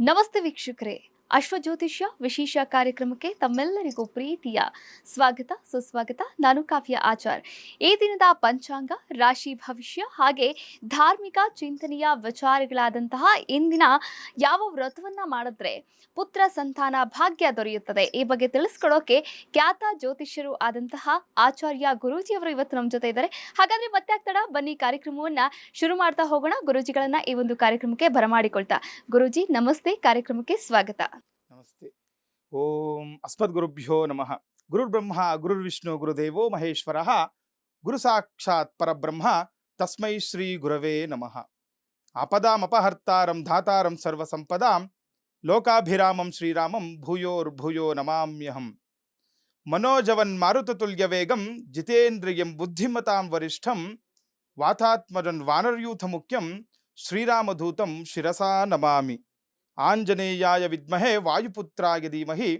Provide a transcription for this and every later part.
ನಮಸ್ತೆ ವೀಕ್ಷಕರೇ. ಅಶ್ವಜ್ಯೋತಿಷ್ಯ ವಿಶೇಷ ಕಾರ್ಯಕ್ರಮಕ್ಕೆ ತಮ್ಮೆಲ್ಲರಿಗೂ ಪ್ರೀತಿಯ ಸ್ವಾಗತ ಸುಸ್ವಾಗತ. ನಾನು ಕಾವ್ಯ ಆಚಾರ್. ಈ ದಿನದ ಪಂಚಾಂಗ, ರಾಶಿ ಭವಿಷ್ಯ ಹಾಗೆ ಧಾರ್ಮಿಕ ಚಿಂತನೆಯ ವಿಚಾರಗಳಾದಂತಹ ಇಂದಿನ ಯಾವ ವ್ರತವನ್ನ ಮಾಡಿದ್ರೆ ಪುತ್ರ ಸಂತಾನ ಭಾಗ್ಯ ದೊರೆಯುತ್ತದೆ ಈ ಬಗ್ಗೆ ತಿಳಿಸ್ಕೊಡೋಕೆ ಖ್ಯಾತ ಜ್ಯೋತಿಷ್ಯರು ಆದಂತಹ ಆಚಾರ್ಯ ಗುರೂಜಿಯವರು ಇವತ್ತು ನಮ್ಮ ಜೊತೆ ಇದ್ದಾರೆ. ಹಾಗಾದ್ರೆ ಮತ್ತೆ ಆಗ್ತಡ ಬನ್ನಿ ಕಾರ್ಯಕ್ರಮವನ್ನ ಶುರು ಮಾಡ್ತಾ ಹೋಗೋಣ. ಗುರೂಜಿಗಳನ್ನ ಈ ಒಂದು ಕಾರ್ಯಕ್ರಮಕ್ಕೆ ಬರಮಾಡಿಕೊಳ್ತಾ. ಗುರೂಜಿ ನಮಸ್ತೆ, ಕಾರ್ಯಕ್ರಮಕ್ಕೆ ಸ್ವಾಗತ. ನಮಸ್ತೆ. ಓಂ ಅಸ್ಮದ್ಗುರುಭ್ಯೋ ನಮಃ. ಗುರುರ್ಬ್ರಹ್ಮ ಗುರುರ್ವಿಷ್ಣು ಗುರುದೇವೋ ಮಹೇಶ್ವರ ಗುರು ಸಾಕ್ಷಾತ್ ಪರಬ್ರಹ್ಮ ತಸ್ಮೈ ಶ್ರೀ ಗುರವೇ ನಮಃ. ಆಪದಾಮಪಹರ್ತಾರಂ ಧಾತಾರಂ ಸರ್ವಸಂಪದಾಂ ಲೋಕಾಭಿರಾಮಂ ಶ್ರೀರಾಮಂ ಭೂಯೋರ್ಭೂಯೋ ನಮಾಮ್ಯಹಂ. ಮನೋಜವನ್ ಮಾರುತತುಲ್ಯ ವೇಗಂ ಜಿತೇಂದ್ರಿಯಂ ಬುದ್ಧಿಮತಾಂ ವರಿಷ್ಠಂ ವಾತಾತ್ಮಜನ್ ವಾನರ್ಯೂಥ ಮುಖ್ಯಂ ಶ್ರೀರಾಮದೂತಂ ಶಿರಸಾ ನಮಾಮಿ. ಆಂಜನೇಯಾಯ ವಿದ್ಮಹೇ ವಾಯುಪುತ್ರಾಯ ಧೀಮಹಿ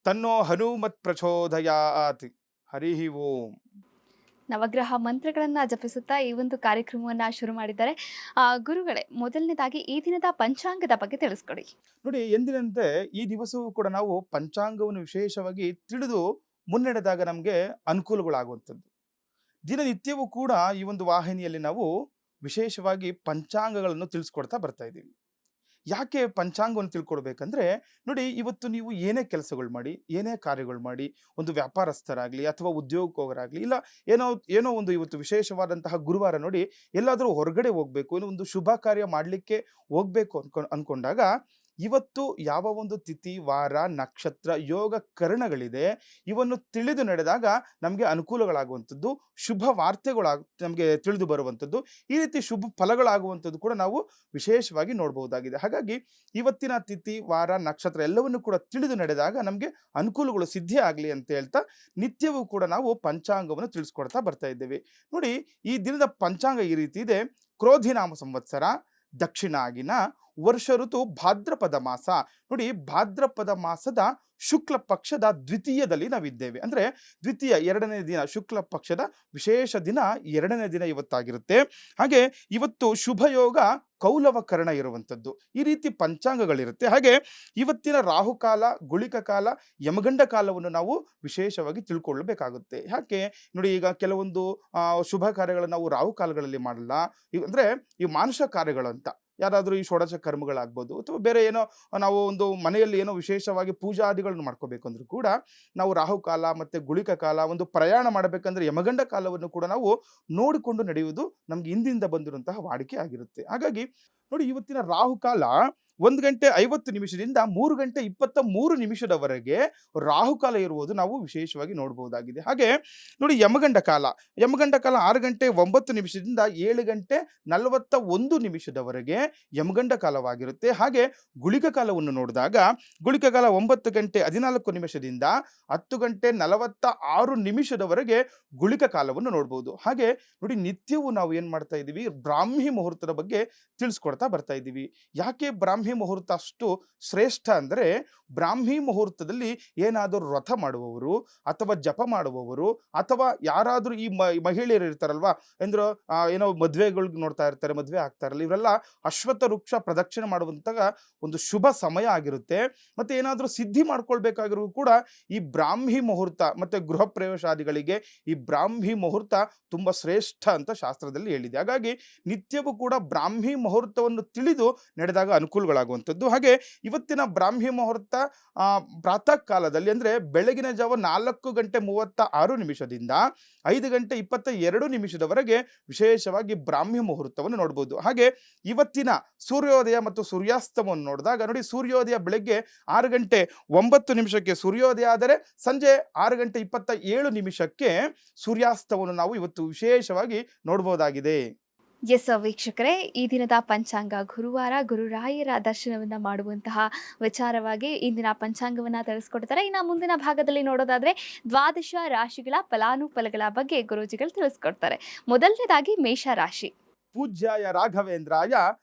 ತನ್ನೋ ಹನುಮತ್ ಪ್ರಚೋದಯಾತ್. ಹರಿ ಓಂ. ನವಗ್ರಹ ಮಂತ್ರಗಳನ್ನ ಜಪಿಸುತ್ತಾ ಈ ಒಂದು ಕಾರ್ಯಕ್ರಮವನ್ನ ಶುರು ಮಾಡಿದ್ದಾರೆ. ಗುರುಗಳೇ, ಮೊದಲನೇದಾಗಿ ಈ ದಿನದ ಪಂಚಾಂಗದ ಬಗ್ಗೆ ತಿಳಿಸ್ಕೊಡಿ. ನೋಡಿ, ಎಂದಿನಂತೆ ಈ ದಿವಸವೂ ಕೂಡ ನಾವು ಪಂಚಾಂಗವನ್ನು ವಿಶೇಷವಾಗಿ ತಿಳಿದು ಮುನ್ನಡೆದಾಗ ನಮಗೆ ಅನುಕೂಲಗಳಾಗುವಂಥದ್ದು. ದಿನನಿತ್ಯವೂ ಕೂಡ ಈ ಒಂದು ವಾಹಿನಿಯಲ್ಲಿ ನಾವು ವಿಶೇಷವಾಗಿ ಪಂಚಾಂಗಗಳನ್ನು ತಿಳಿಸ್ಕೊಡ್ತಾ ಬರ್ತಾ ಇದ್ದೀವಿ. ಯಾಕೆ ಪಂಚಾಂಗವನ್ನು ತಿಳ್ಕೊಡ್ಬೇಕಂದ್ರೆ, ನೋಡಿ, ಇವತ್ತು ನೀವು ಏನೇ ಕೆಲಸಗಳು ಮಾಡಿ, ಏನೇ ಕಾರ್ಯಗಳು ಮಾಡಿ, ಒಂದು ವ್ಯಾಪಾರಸ್ಥರಾಗಲಿ ಅಥವಾ ಉದ್ಯೋಗಕ್ಕೋಗರಾಗಲಿ, ಇಲ್ಲ ಏನೋ ಒಂದು ಇವತ್ತು ವಿಶೇಷವಾದಂತಹ ಗುರುವಾರ ನೋಡಿ, ಎಲ್ಲಾದರೂ ಹೊರಗಡೆ ಹೋಗ್ಬೇಕು, ಏನೋ ಒಂದು ಶುಭ ಕಾರ್ಯ ಮಾಡಲಿಕ್ಕೆ ಹೋಗ್ಬೇಕು ಅನ್ಕೊಂಡಾಗ ಇವತ್ತು ಯಾವ ಒಂದು ತಿಥಿ, ವಾರ, ನಕ್ಷತ್ರ, ಯೋಗ ಕರಣಗಳಿದೆ ಇವನ್ನು ತಿಳಿದು ನಡೆದಾಗ ನಮಗೆ ಅನುಕೂಲಗಳಾಗುವಂಥದ್ದು, ಶುಭ ನಮಗೆ ತಿಳಿದು ಬರುವಂಥದ್ದು, ಈ ರೀತಿ ಶುಭ ಫಲಗಳಾಗುವಂಥದ್ದು ಕೂಡ ನಾವು ವಿಶೇಷವಾಗಿ ನೋಡಬಹುದಾಗಿದೆ. ಹಾಗಾಗಿ ಇವತ್ತಿನ ತಿಥಿ, ವಾರ, ನಕ್ಷತ್ರ ಎಲ್ಲವನ್ನು ಕೂಡ ತಿಳಿದು ನಡೆದಾಗ ನಮಗೆ ಅನುಕೂಲಗಳು ಸಿದ್ಧಿ ಆಗಲಿ ಅಂತ ಹೇಳ್ತಾ ನಿತ್ಯವೂ ಕೂಡ ನಾವು ಪಂಚಾಂಗವನ್ನು ತಿಳಿಸ್ಕೊಡ್ತಾ ಬರ್ತಾ ಇದ್ದೇವೆ. ನೋಡಿ, ಈ ದಿನದ ಪಂಚಾಂಗ ಈ ರೀತಿ ಇದೆ. ಕ್ರೋಧಿನಾಮ ಸಂವತ್ಸರ, ದಕ್ಷಿಣಾಗಿನ, ವರ್ಷ ಋತು ಭಾದ್ರಪದ ಮಾಸ. ನೋಡಿ, ಭಾದ್ರಪದ ಮಾಸದ ಶುಕ್ಲ ಪಕ್ಷದ ದ್ವಿತೀಯದಲ್ಲಿ ನಾವಿದ್ದೇವೆ. ಅಂದ್ರೆ ದ್ವಿತೀಯ, ಎರಡನೇ ದಿನ, ಶುಕ್ಲ ಪಕ್ಷದ ವಿಶೇಷ ದಿನ ಎರಡನೇ ದಿನ ಇವತ್ತಾಗಿರುತ್ತೆ. ಹಾಗೆ ಇವತ್ತು ಶುಭ ಯೋಗ ಕೌಲವ ಕರ್ಣ ಇರುವಂಥದ್ದು. ಈ ರೀತಿ ಪಂಚಾಂಗಗಳಿರುತ್ತೆ. ಹಾಗೆ ಇವತ್ತಿನ ರಾಹುಕಾಲ, ಗುಳಿಕ ಕಾಲ, ಯಮಗಂಡ ಕಾಲವನ್ನು ನಾವು ವಿಶೇಷವಾಗಿ ತಿಳ್ಕೊಳ್ಬೇಕಾಗುತ್ತೆ. ಯಾಕೆ ನೋಡಿ, ಈಗ ಕೆಲವೊಂದು ಶುಭ ಕಾರ್ಯಗಳನ್ನು ನಾವು ರಾಹುಕಾಲಗಳಲ್ಲಿ ಮಾಡಲ್ಲ. ಅಂದ್ರೆ ಈ ಮಾನುಷ ಕಾರ್ಯಗಳು ಅಂತ ಯಾರಾದರೂ ಈ ಷೋಡಶ ಕರ್ಮಗಳಾಗ್ಬೋದು ಅಥವಾ ಬೇರೆ ಏನೋ ನಾವು ಒಂದು ಮನೆಯಲ್ಲಿ ಏನೋ ವಿಶೇಷವಾಗಿ ಪೂಜಾದಿಗಳನ್ನು ಮಾಡ್ಕೋಬೇಕು ಅಂದ್ರೂ ಕೂಡ ನಾವು ರಾಹುಕಾಲ ಮತ್ತೆ ಗುಳಿಕ ಕಾಲ, ಒಂದು ಪ್ರಯಾಣ ಮಾಡಬೇಕಂದ್ರೆ ಯಮಗಂಡ ಕಾಲವನ್ನು ಕೂಡ ನಾವು ನೋಡಿಕೊಂಡು ನಡೆಯುವುದು ನಮ್ಗೆ ಹಿಂದಿಂದ ಬಂದಿರುವಂತಹ ವಾಡಿಕೆ ಆಗಿರುತ್ತೆ. ಹಾಗಾಗಿ ನೋಡಿ, ಇವತ್ತಿನ ರಾಹುಕಾಲ 1:50 3:23 ರಾಹುಕಾಲ ಇರುವುದು ನಾವು ವಿಶೇಷವಾಗಿ ನೋಡಬಹುದಾಗಿದೆ. ಹಾಗೆ ನೋಡಿ, ಯಮಗಂಡ ಕಾಲ 6:09 7:41 ಯಮಗಂಡ ಕಾಲವಾಗಿರುತ್ತೆ. ಹಾಗೆ ಗುಳಿಕ ಕಾಲವನ್ನು ನೋಡಿದಾಗ ಗುಳಿಕ ಕಾಲ 9:14 10:46 ಗುಳಿಕ ಕಾಲವನ್ನು ನೋಡಬಹುದು. ಹಾಗೆ ನೋಡಿ, ನಿತ್ಯವೂ ನಾವು ಏನ್ ಮಾಡ್ತಾ ಇದ್ದೀವಿ, ಬ್ರಾಹ್ಮಿ ಮುಹೂರ್ತದ ಬಗ್ಗೆ ತಿಳಿಸ್ಕೊಡ್ತಾ ಬರ್ತಾ ಇದ್ದೀವಿ. ಯಾಕೆ ಬ್ರಾಹ್ಮಿ ಮುಹೂರ್ತ ಅಷ್ಟು ಶ್ರೇಷ್ಠ ಅಂದ್ರೆ, ಬ್ರಾಹ್ಮಿ ಮುಹೂರ್ತದಲ್ಲಿ ಏನಾದರೂ ವ್ರತ ಮಾಡುವವರು ಅಥವಾ ಜಪ ಮಾಡುವವರು ಅಥವಾ ಯಾರಾದರೂ ಈ ಮಹಿಳೆಯರು ಇರ್ತಾರಲ್ವಾ, ಅಂದ್ರೆ ಏನೋ ಮದ್ವೆಗಳಿಗೆ ನೋಡ್ತಾ ಇರ್ತಾರೆ, ಮದ್ವೆ ಆಗ್ತಾರಲ್ಲ, ಇವರೆಲ್ಲ ಅಶ್ವತ್ಥ ವೃಕ್ಷ ಪ್ರದಕ್ಷಿಣೆ ಮಾಡುವಂತಹ ಒಂದು ಶುಭ ಸಮಯ ಆಗಿರುತ್ತೆ. ಮತ್ತೆ ಏನಾದರೂ ಸಿದ್ಧಿ ಮಾಡ್ಕೊಳ್ಬೇಕಾಗಿರೋ ಕೂಡ ಈ ಬ್ರಾಹ್ಮಿ ಮುಹೂರ್ತ ಮತ್ತೆ ಗೃಹ ಪ್ರವೇಶಾದಿಗಳಿಗೆ ಈ ಬ್ರಾಹ್ಮಿ ಮುಹೂರ್ತ ತುಂಬಾ ಶ್ರೇಷ್ಠ ಅಂತ ಶಾಸ್ತ್ರದಲ್ಲಿ ಹೇಳಿದೆ. ಹಾಗಾಗಿ ನಿತ್ಯವೂ ಕೂಡ ಬ್ರಾಹ್ಮಿ ಮುಹೂರ್ತವನ್ನು ತಿಳಿದು ನಡೆದಾಗ ಅನುಕೂಲಗಳಾಗುವಂಥದ್ದು. ಹಾಗೆ ಇವತ್ತಿನ ಬ್ರಾಹ್ಮಿ ಮುಹೂರ್ತ ಪ್ರಾತಃ ಕಾಲದಲ್ಲಿ ಅಂದ್ರೆ ಬೆಳಗಿನ ಜಾವ 4:36 5:22 ವಿಶೇಷವಾಗಿ ಬ್ರಾಹ್ಮಿ ಮುಹೂರ್ತವನ್ನು ನೋಡಬಹುದು. ಹಾಗೆ ಇವತ್ತಿನ ಸೂರ್ಯೋದಯ ಮತ್ತು ಸೂರ್ಯಾಸ್ತಮವನ್ನು ನೋಡಿದಾಗ ನೋಡಿ, ಸೂರ್ಯೋದಯ ಬೆಳಗ್ಗೆ 6:09 ಸೂರ್ಯೋದಯ ಆದರೆ ಸಂಜೆ 6:27 ಸೂರ್ಯಾಸ್ತವನ್ನು ನಾವು ಇವತ್ತು ವಿಶೇಷವಾಗಿ ನೋಡಬಹುದಾಗಿದೆ. ಎಸ್ ವೀಕ್ಷಕರೇ, ಈ ದಿನದ ಪಂಚಾಂಗ ಗುರುವಾರ ಗುರುರಾಯರ ದರ್ಶನವನ್ನ ಮಾಡುವಂತಹ ವಿಚಾರವಾಗಿ ಇಂದಿನ ಪಂಚಾಂಗವನ್ನ ತಿಳಿಸ್ಕೊಡ್ತಾರೆ. ಇನ್ನು ಮುಂದಿನ ಭಾಗದಲ್ಲಿ ನೋಡೋದಾದ್ರೆ ದ್ವಾದಶ ರಾಶಿಗಳ ಫಲಾನುಫಲಗಳ ಬಗ್ಗೆ ಗುರೂಜಿಗಳು ತಿಳಿಸ್ಕೊಡ್ತಾರೆ. ಮೊದಲನೇದಾಗಿ ಮೇಷ ರಾಶಿ. ಪೂಜ್ಯಾಯ ರಾಘವೇಂದ್ರಾಯ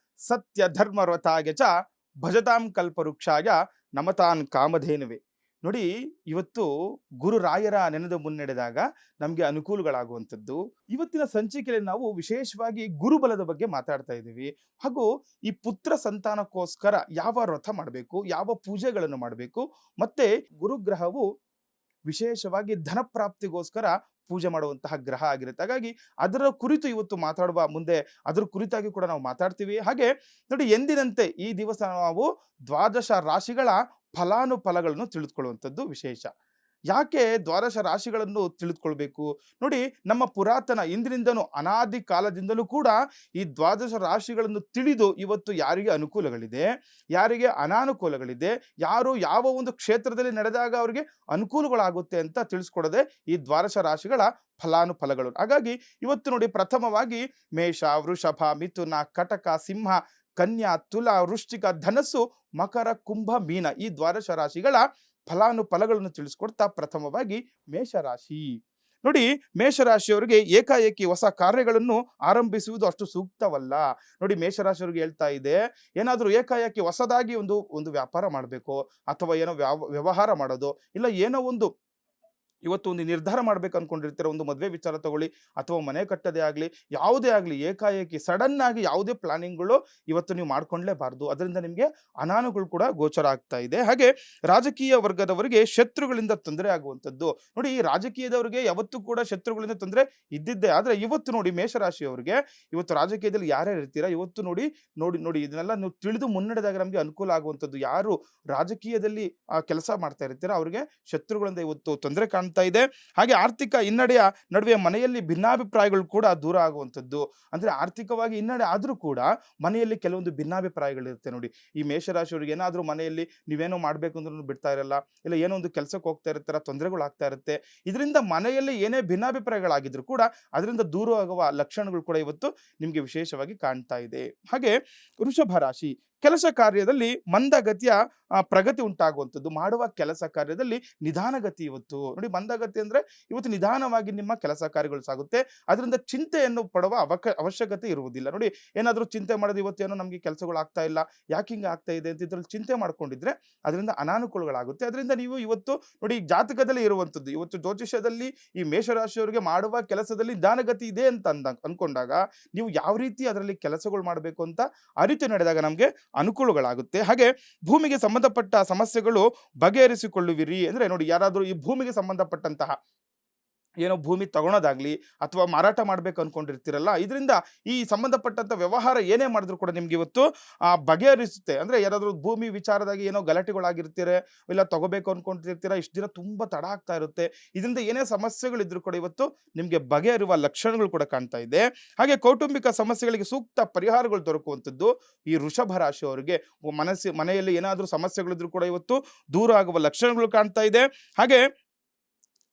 ಸತ್ಯ ಧರ್ಮವ್ರತಾಯ ಚ ಭಜತಾಂ ಕಲ್ಪವೃಕ್ಷಾಯ ನಮತಾನ್ ಕಾಮಧೇನುವೆ. ನೋಡಿ, ಇವತ್ತು ಗುರು ರಾಯರ ನೆನೆದು ಮುನ್ನಡೆದಾಗ ನಮಗೆ ಅನುಕೂಲಗಳಾಗುವಂಥದ್ದು. ಇವತ್ತಿನ ಸಂಚಿಕೆಯಲ್ಲಿ ನಾವು ವಿಶೇಷವಾಗಿ ಗುರುಬಲದ ಬಗ್ಗೆ ಮಾತಾಡ್ತಾ ಇದ್ದೀವಿ. ಹಾಗೂ ಈ ಪುತ್ರ ಸಂತಾನಕ್ಕೋಸ್ಕರ ಯಾವ ವ್ರತ ಮಾಡಬೇಕು, ಯಾವ ಪೂಜೆಗಳನ್ನು ಮಾಡಬೇಕು, ಮತ್ತೆ ಗುರುಗ್ರಹವು ವಿಶೇಷವಾಗಿ ಧನ ಪ್ರಾಪ್ತಿಗೋಸ್ಕರ ಪೂಜೆ ಮಾಡುವಂತಹ ಗ್ರಹ ಆಗಿರುತ್ತೆ. ಹಾಗಾಗಿ ಅದರ ಕುರಿತು ಇವತ್ತು ಮಾತಾಡುವ ಮುಂದೆ ಅದರ ಕುರಿತಾಗಿ ಕೂಡ ನಾವು ಮಾತಾಡ್ತೀವಿ. ಹಾಗೆ ನೋಡಿ, ಎಂದಿನಂತೆ ಈ ದಿವಸ ನಾವು ದ್ವಾದಶ ರಾಶಿಗಳ ಫಲಾನುಫಲಗಳನ್ನು ತಿಳಿದುಕೊಳ್ಳುವಂಥದ್ದು ವಿಶೇಷ. ಯಾಕೆ ದ್ವಾದಶ ರಾಶಿಗಳನ್ನು ತಿಳಿದುಕೊಳ್ಬೇಕು? ನೋಡಿ, ನಮ್ಮ ಪುರಾತನ ಇಂದಿನಿಂದನೂ ಅನಾದಿ ಕಾಲದಿಂದಲೂ ಕೂಡ ಈ ದ್ವಾದಶ ರಾಶಿಗಳನ್ನು ತಿಳಿದು ಇವತ್ತು ಯಾರಿಗೆ ಅನುಕೂಲಗಳಿದೆ, ಯಾರಿಗೆ ಅನಾನುಕೂಲಗಳಿದೆ, ಯಾರು ಯಾವ ಒಂದು ಕ್ಷೇತ್ರದಲ್ಲಿ ನಡೆದಾಗ ಅವರಿಗೆ ಅನುಕೂಲಗಳಾಗುತ್ತೆ ಅಂತ ತಿಳಿಸ್ಕೊಡೋದೆ ಈ ದ್ವಾದಶ ರಾಶಿಗಳ ಫಲಾನುಫಲಗಳು. ಹಾಗಾಗಿ ಇವತ್ತು ನೋಡಿ, ಪ್ರಥಮವಾಗಿ ಮೇಷ, ವೃಷಭ, ಮಿಥುನ, ಕಟಕ, ಸಿಂಹ, ಕನ್ಯಾ, ತುಲಾ, ವೃಶ್ಚಿಕ, ಧನಸ್ಸು, ಮಕರ, ಕುಂಭ, ಮೀನ ಈ ದ್ವಾದಶ ರಾಶಿಗಳ ಫಲಾನುಫಲಗಳನ್ನು ತಿಳಿಸ್ಕೊಡ್ತಾ ಪ್ರಥಮವಾಗಿ ಮೇಷರಾಶಿ. ನೋಡಿ, ಮೇಷರಾಶಿಯವರಿಗೆ ಏಕಾಏಕಿ ಹೊಸ ಕಾರ್ಯಗಳನ್ನು ಆರಂಭಿಸುವುದು ಅಷ್ಟು ಸೂಕ್ತವಲ್ಲ. ನೋಡಿ, ಮೇಷರಾಶಿಯವರಿಗೆ ಹೇಳ್ತಾ ಇದೆ, ಏನಾದರೂ ಏಕಾಏಕಿ ಹೊಸದಾಗಿ ಒಂದು ವ್ಯಾಪಾರ ಮಾಡಬೇಕು, ಅಥವಾ ಏನೋ ವ್ಯವಹಾರ ಮಾಡೋದು, ಇಲ್ಲ ಏನೋ ಇವತ್ತು ಒಂದು ನಿರ್ಧಾರ ಮಾಡ್ಬೇಕು ಅನ್ಕೊಂಡಿರ್ತೀರ, ಒಂದು ಮದುವೆ ವಿಚಾರ ತಗೊಳ್ಳಿ, ಅಥವಾ ಮನೆ ಕಟ್ಟೋದೇ ಆಗಲಿ, ಯಾವುದೇ ಆಗಲಿ, ಏಕಾಏಕಿ ಸಡನ್ ಆಗಿ ಯಾವುದೇ ಪ್ಲಾನಿಂಗ್ಗಳು ಇವತ್ತು ನೀವು ಮಾಡ್ಕೊಂಡ್ಲೇಬಾರ್ದು. ಅದರಿಂದ ನಿಮಗೆ ಅನಾನುಗಳು ಕೂಡ ಗೋಚರ ಆಗ್ತಾ ಇದೆ. ಹಾಗೆ ರಾಜಕೀಯ ವರ್ಗದವರಿಗೆ ಶತ್ರುಗಳಿಂದ ತೊಂದರೆ ಆಗುವಂಥದ್ದು. ನೋಡಿ, ಈ ರಾಜಕೀಯದವರಿಗೆ ಯಾವತ್ತೂ ಕೂಡ ಶತ್ರುಗಳಿಂದ ತೊಂದರೆ ಇದ್ದಿದ್ದೇ. ಆದರೆ ಇವತ್ತು ನೋಡಿ, ಮೇಷರಾಶಿಯವರಿಗೆ ಇವತ್ತು ರಾಜಕೀಯದಲ್ಲಿ ಯಾರ್ಯಾರು ಇರ್ತೀರಾ, ಇವತ್ತು ನೋಡಿ ನೋಡಿ ನೋಡಿ ಇದನ್ನೆಲ್ಲ ನೀವು ತಿಳಿದು ಮುನ್ನಡೆದಾಗ ನಮಗೆ ಅನುಕೂಲ ಆಗುವಂಥದ್ದು. ಯಾರು ರಾಜಕೀಯದಲ್ಲಿ ಕೆಲಸ ಮಾಡ್ತಾ ಇರ್ತೀರಾ ಅವರಿಗೆ ಶತ್ರುಗಳಿಂದ ಇವತ್ತು ತೊಂದರೆ ಕಾಣ್ತಾ ಇದೆ. ಹಾಗೆ ಆರ್ಥಿಕ ಹಿನ್ನಡೆಯ ನಡುವೆ ಮನೆಯಲ್ಲಿ ಭಿನ್ನಾಭಿಪ್ರಾಯಗಳು ಕೂಡ ದೂರ ಆಗುವಂಥದ್ದು. ಅಂದ್ರೆ ಆರ್ಥಿಕವಾಗಿ ಹಿನ್ನಡೆ ಆದ್ರೂ ಕೂಡ ಮನೆಯಲ್ಲಿ ಕೆಲವೊಂದು ಭಿನ್ನಾಭಿಪ್ರಾಯಗಳಿರುತ್ತೆ. ನೋಡಿ, ಈ ಮೇಷರಾಶಿಯವರಿಗೆ ಏನಾದ್ರೂ ಮನೆಯಲ್ಲಿ ನೀವೇನೋ ಮಾಡ್ಬೇಕು ಅಂದ್ರೂ ಬಿಡ್ತಾ ಇರಲ್ಲ, ಇಲ್ಲ ಏನೋ ಒಂದು ಕೆಲಸಕ್ಕೆ ಹೋಗ್ತಾ ಇರ್ತಾರ, ತೊಂದರೆಗಳು ಆಗ್ತಾ ಇರುತ್ತೆ. ಇದರಿಂದ ಮನೆಯಲ್ಲಿ ಏನೇ ಭಿನ್ನಾಭಿಪ್ರಾಯಗಳಾಗಿದ್ರು ಕೂಡ ಅದರಿಂದ ದೂರ ಆಗುವ ಲಕ್ಷಣಗಳು ಕೂಡ ಇವತ್ತು ನಿಮ್ಗೆ ವಿಶೇಷವಾಗಿ ಕಾಣ್ತಾ ಇದೆ. ಹಾಗೆ ವೃಷಭ ರಾಶಿ, ಕೆಲಸ ಕಾರ್ಯದಲ್ಲಿ ಮಂದಗತಿಯ ಪ್ರಗತಿ ಉಂಟಾಗುವಂಥದ್ದು. ಮಾಡುವ ಕೆಲಸ ಕಾರ್ಯದಲ್ಲಿ ನಿಧಾನಗತಿ. ಇವತ್ತು ನೋಡಿ, ಮಂದಗತಿ ಅಂದ್ರೆ ಇವತ್ತು ನಿಧಾನವಾಗಿ ನಿಮ್ಮ ಕೆಲಸ ಕಾರ್ಯಗಳು ಸಾಗುತ್ತೆ. ಅದರಿಂದ ಚಿಂತೆಯನ್ನು ಪಡುವ ಅವಶ್ಯಕತೆ ಇರುವುದಿಲ್ಲ. ನೋಡಿ, ಏನಾದರೂ ಚಿಂತೆ ಮಾಡೋದು, ಇವತ್ತೇನೋ ನಮಗೆ ಕೆಲಸಗಳು ಆಗ್ತಾ ಇಲ್ಲ, ಯಾಕೆ ಹಿಂಗೆ ಆಗ್ತಾ ಇದೆ ಅಂತ ಇದ್ರಲ್ಲಿ ಚಿಂತೆ ಮಾಡ್ಕೊಂಡಿದ್ರೆ ಅದರಿಂದ ಅನಾನುಕೂಲಗಳಾಗುತ್ತೆ. ಅದರಿಂದ ನೀವು ಇವತ್ತು ನೋಡಿ, ಜಾತಕದಲ್ಲಿ ಇರುವಂಥದ್ದು, ಇವತ್ತು ಜ್ಯೋತಿಷ್ಯದಲ್ಲಿ ಈ ಮೇಷರಾಶಿಯವರಿಗೆ ಮಾಡುವ ಕೆಲಸದಲ್ಲಿ ನಿಧಾನಗತಿ ಇದೆ ಅಂತ ಅನ್ಕೊಂಡಾಗ ನೀವು ಯಾವ ರೀತಿ ಅದರಲ್ಲಿ ಕೆಲಸಗಳು ಮಾಡಬೇಕು ಅಂತ ಅರಿತು ನಡೆದಾಗ ನಮಗೆ ಅನುಕೂಲಗಳಾಗುತ್ತೆ. ಹಾಗೆ ಭೂಮಿಗೆ ಸಂಬಂಧಪಟ್ಟ ಸಮಸ್ಯೆಗಳು ಬಗೆಹರಿಸಿಕೊಳ್ಳುವಿರಿ. ಅಂದ್ರೆ ನೋಡಿ, ಯಾರಾದರೂ ಈ ಭೂಮಿಗೆ ಸಂಬಂಧಪಟ್ಟಂತಹ ಏನೋ ಭೂಮಿ ತಗೊಳೋದಾಗ್ಲಿ, ಅಥವಾ ಮಾರಾಟ ಮಾಡ್ಬೇಕು ಅನ್ಕೊಂಡಿರ್ತೀರಲ್ಲ, ಇದರಿಂದ ಈ ಸಂಬಂಧಪಟ್ಟಂತ ವ್ಯವಹಾರ ಏನೇ ಮಾಡಿದ್ರು ಕೂಡ ನಿಮ್ಗೆ ಇವತ್ತು ಬಗೆಹರಿಸುತ್ತೆ. ಅಂದ್ರೆ ಯಾರಾದ್ರೂ ಭೂಮಿ ವಿಚಾರದಾಗಿ ಏನೋ ಗಲಾಟೆಗಳಾಗಿರ್ತೀರ, ಇಲ್ಲ ತಗೋಬೇಕು ಅನ್ಕೊಂಡಿರ್ತೀರ, ಇಷ್ಟು ದಿನ ತುಂಬಾ ತಡ ಆಗ್ತಾ ಇರುತ್ತೆ, ಇದರಿಂದ ಏನೇ ಸಮಸ್ಯೆಗಳಿದ್ರು ಕೂಡ ಇವತ್ತು ನಿಮ್ಗೆ ಬಗೆಹರುವ ಲಕ್ಷಣಗಳು ಕೂಡ ಕಾಣ್ತಾ ಇದೆ. ಹಾಗೆ ಕೌಟುಂಬಿಕ ಸಮಸ್ಯೆಗಳಿಗೆ ಸೂಕ್ತ ಪರಿಹಾರಗಳು ದೊರಕುವಂಥದ್ದು ಈ ವೃಷಭ ರಾಶಿಯವರಿಗೆ. ಮನೆಯಲ್ಲಿ ಏನಾದ್ರೂ ಸಮಸ್ಯೆಗಳಿದ್ರು ಕೂಡ ಇವತ್ತು ದೂರ ಆಗುವ ಲಕ್ಷಣಗಳು ಕಾಣ್ತಾ ಇದೆ. ಹಾಗೆ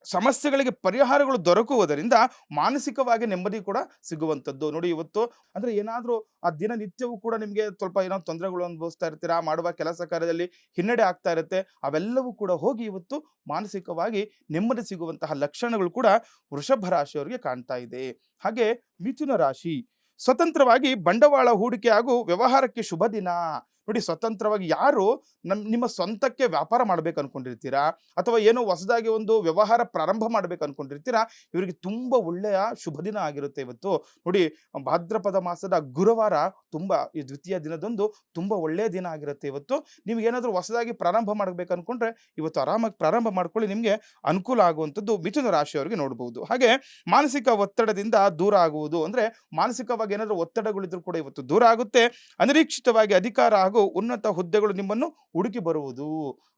ಸಮಸ್ಯೆಗಳಿಗೆ ಪರಿಹಾರಗಳು ದೊರಕುವುದರಿಂದ ಮಾನಸಿಕವಾಗಿ ನೆಮ್ಮದಿ ಕೂಡ ಸಿಗುವಂಥದ್ದು. ನೋಡಿ, ಇವತ್ತು ಅಂದ್ರೆ ಏನಾದರೂ ಆ ದಿನನಿತ್ಯವೂ ಕೂಡ ನಿಮಗೆ ಸ್ವಲ್ಪ ಏನೋ ತೊಂದರೆಗಳು ಅನುಭವಿಸ್ತಾ ಇರ್ತೀರಾ, ಮಾಡುವ ಕೆಲಸ ಕಾರ್ಯದಲ್ಲಿ ಹಿನ್ನಡೆ ಆಗ್ತಾ ಇರುತ್ತೆ, ಅವೆಲ್ಲವೂ ಕೂಡ ಹೋಗಿ ಇವತ್ತು ಮಾನಸಿಕವಾಗಿ ನೆಮ್ಮದಿ ಸಿಗುವಂತಹ ಲಕ್ಷಣಗಳು ಕೂಡ ವೃಷಭ ರಾಶಿಯವರಿಗೆ ಕಾಣ್ತಾ ಇದೆ. ಹಾಗೆ ಮಿಥುನ ರಾಶಿ, ಸ್ವತಂತ್ರವಾಗಿ ಬಂಡವಾಳ ಹೂಡಿಕೆ ಹಾಗೂ ವ್ಯವಹಾರಕ್ಕೆ ಶುಭ ದಿನ. ನೋಡಿ, ಸ್ವತಂತ್ರವಾಗಿ ಯಾರು ನಿಮ್ಮ ಸ್ವಂತಕ್ಕೆ ವ್ಯಾಪಾರ ಮಾಡ್ಬೇಕು ಅನ್ಕೊಂಡಿರ್ತೀರಾ, ಅಥವಾ ಏನೋ ಹೊಸದಾಗಿ ಒಂದು ವ್ಯವಹಾರ ಪ್ರಾರಂಭ ಮಾಡ್ಬೇಕು ಅನ್ಕೊಂಡಿರ್ತೀರಾ, ಇವರಿಗೆ ತುಂಬಾ ಒಳ್ಳೆಯ ಶುಭ ದಿನ ಆಗಿರುತ್ತೆ ಇವತ್ತು. ನೋಡಿ, ಭಾದ್ರಪದ ಮಾಸದ ಗುರುವಾರ ತುಂಬಾ ಈ ದ್ವಿತೀಯ ದಿನದಂದು ತುಂಬಾ ಒಳ್ಳೆಯ ದಿನ ಆಗಿರುತ್ತೆ ಇವತ್ತು. ನೀವು ಏನಾದರೂ ಹೊಸದಾಗಿ ಪ್ರಾರಂಭ ಮಾಡ್ಬೇಕು ಅನ್ಕೊಂಡ್ರೆ ಇವತ್ತು ಆರಾಮಾಗಿ ಪ್ರಾರಂಭ ಮಾಡ್ಕೊಳ್ಳಿ, ನಿಮಗೆ ಅನುಕೂಲ ಆಗುವಂಥದ್ದು ಮಿಥುನ ರಾಶಿಯವರಿಗೆ ನೋಡಬಹುದು. ಹಾಗೆ ಮಾನಸಿಕ ಒತ್ತಡದಿಂದ ದೂರ ಆಗುವುದು, ಅಂದ್ರೆ ಮಾನಸಿಕವಾಗಿ ಏನಾದರೂ ಒತ್ತಡಗಳಿದ್ರು ಕೂಡ ಇವತ್ತು ದೂರ ಆಗುತ್ತೆ. ಅನಿರೀಕ್ಷಿತವಾಗಿ ಅಧಿಕಾರ ಹಾಗೂ ಉನ್ನತ ಹುದ್ದೆಗಳು ನಿಮ್ಮನ್ನು ಹುಡುಕಿ ಬರುವುದು.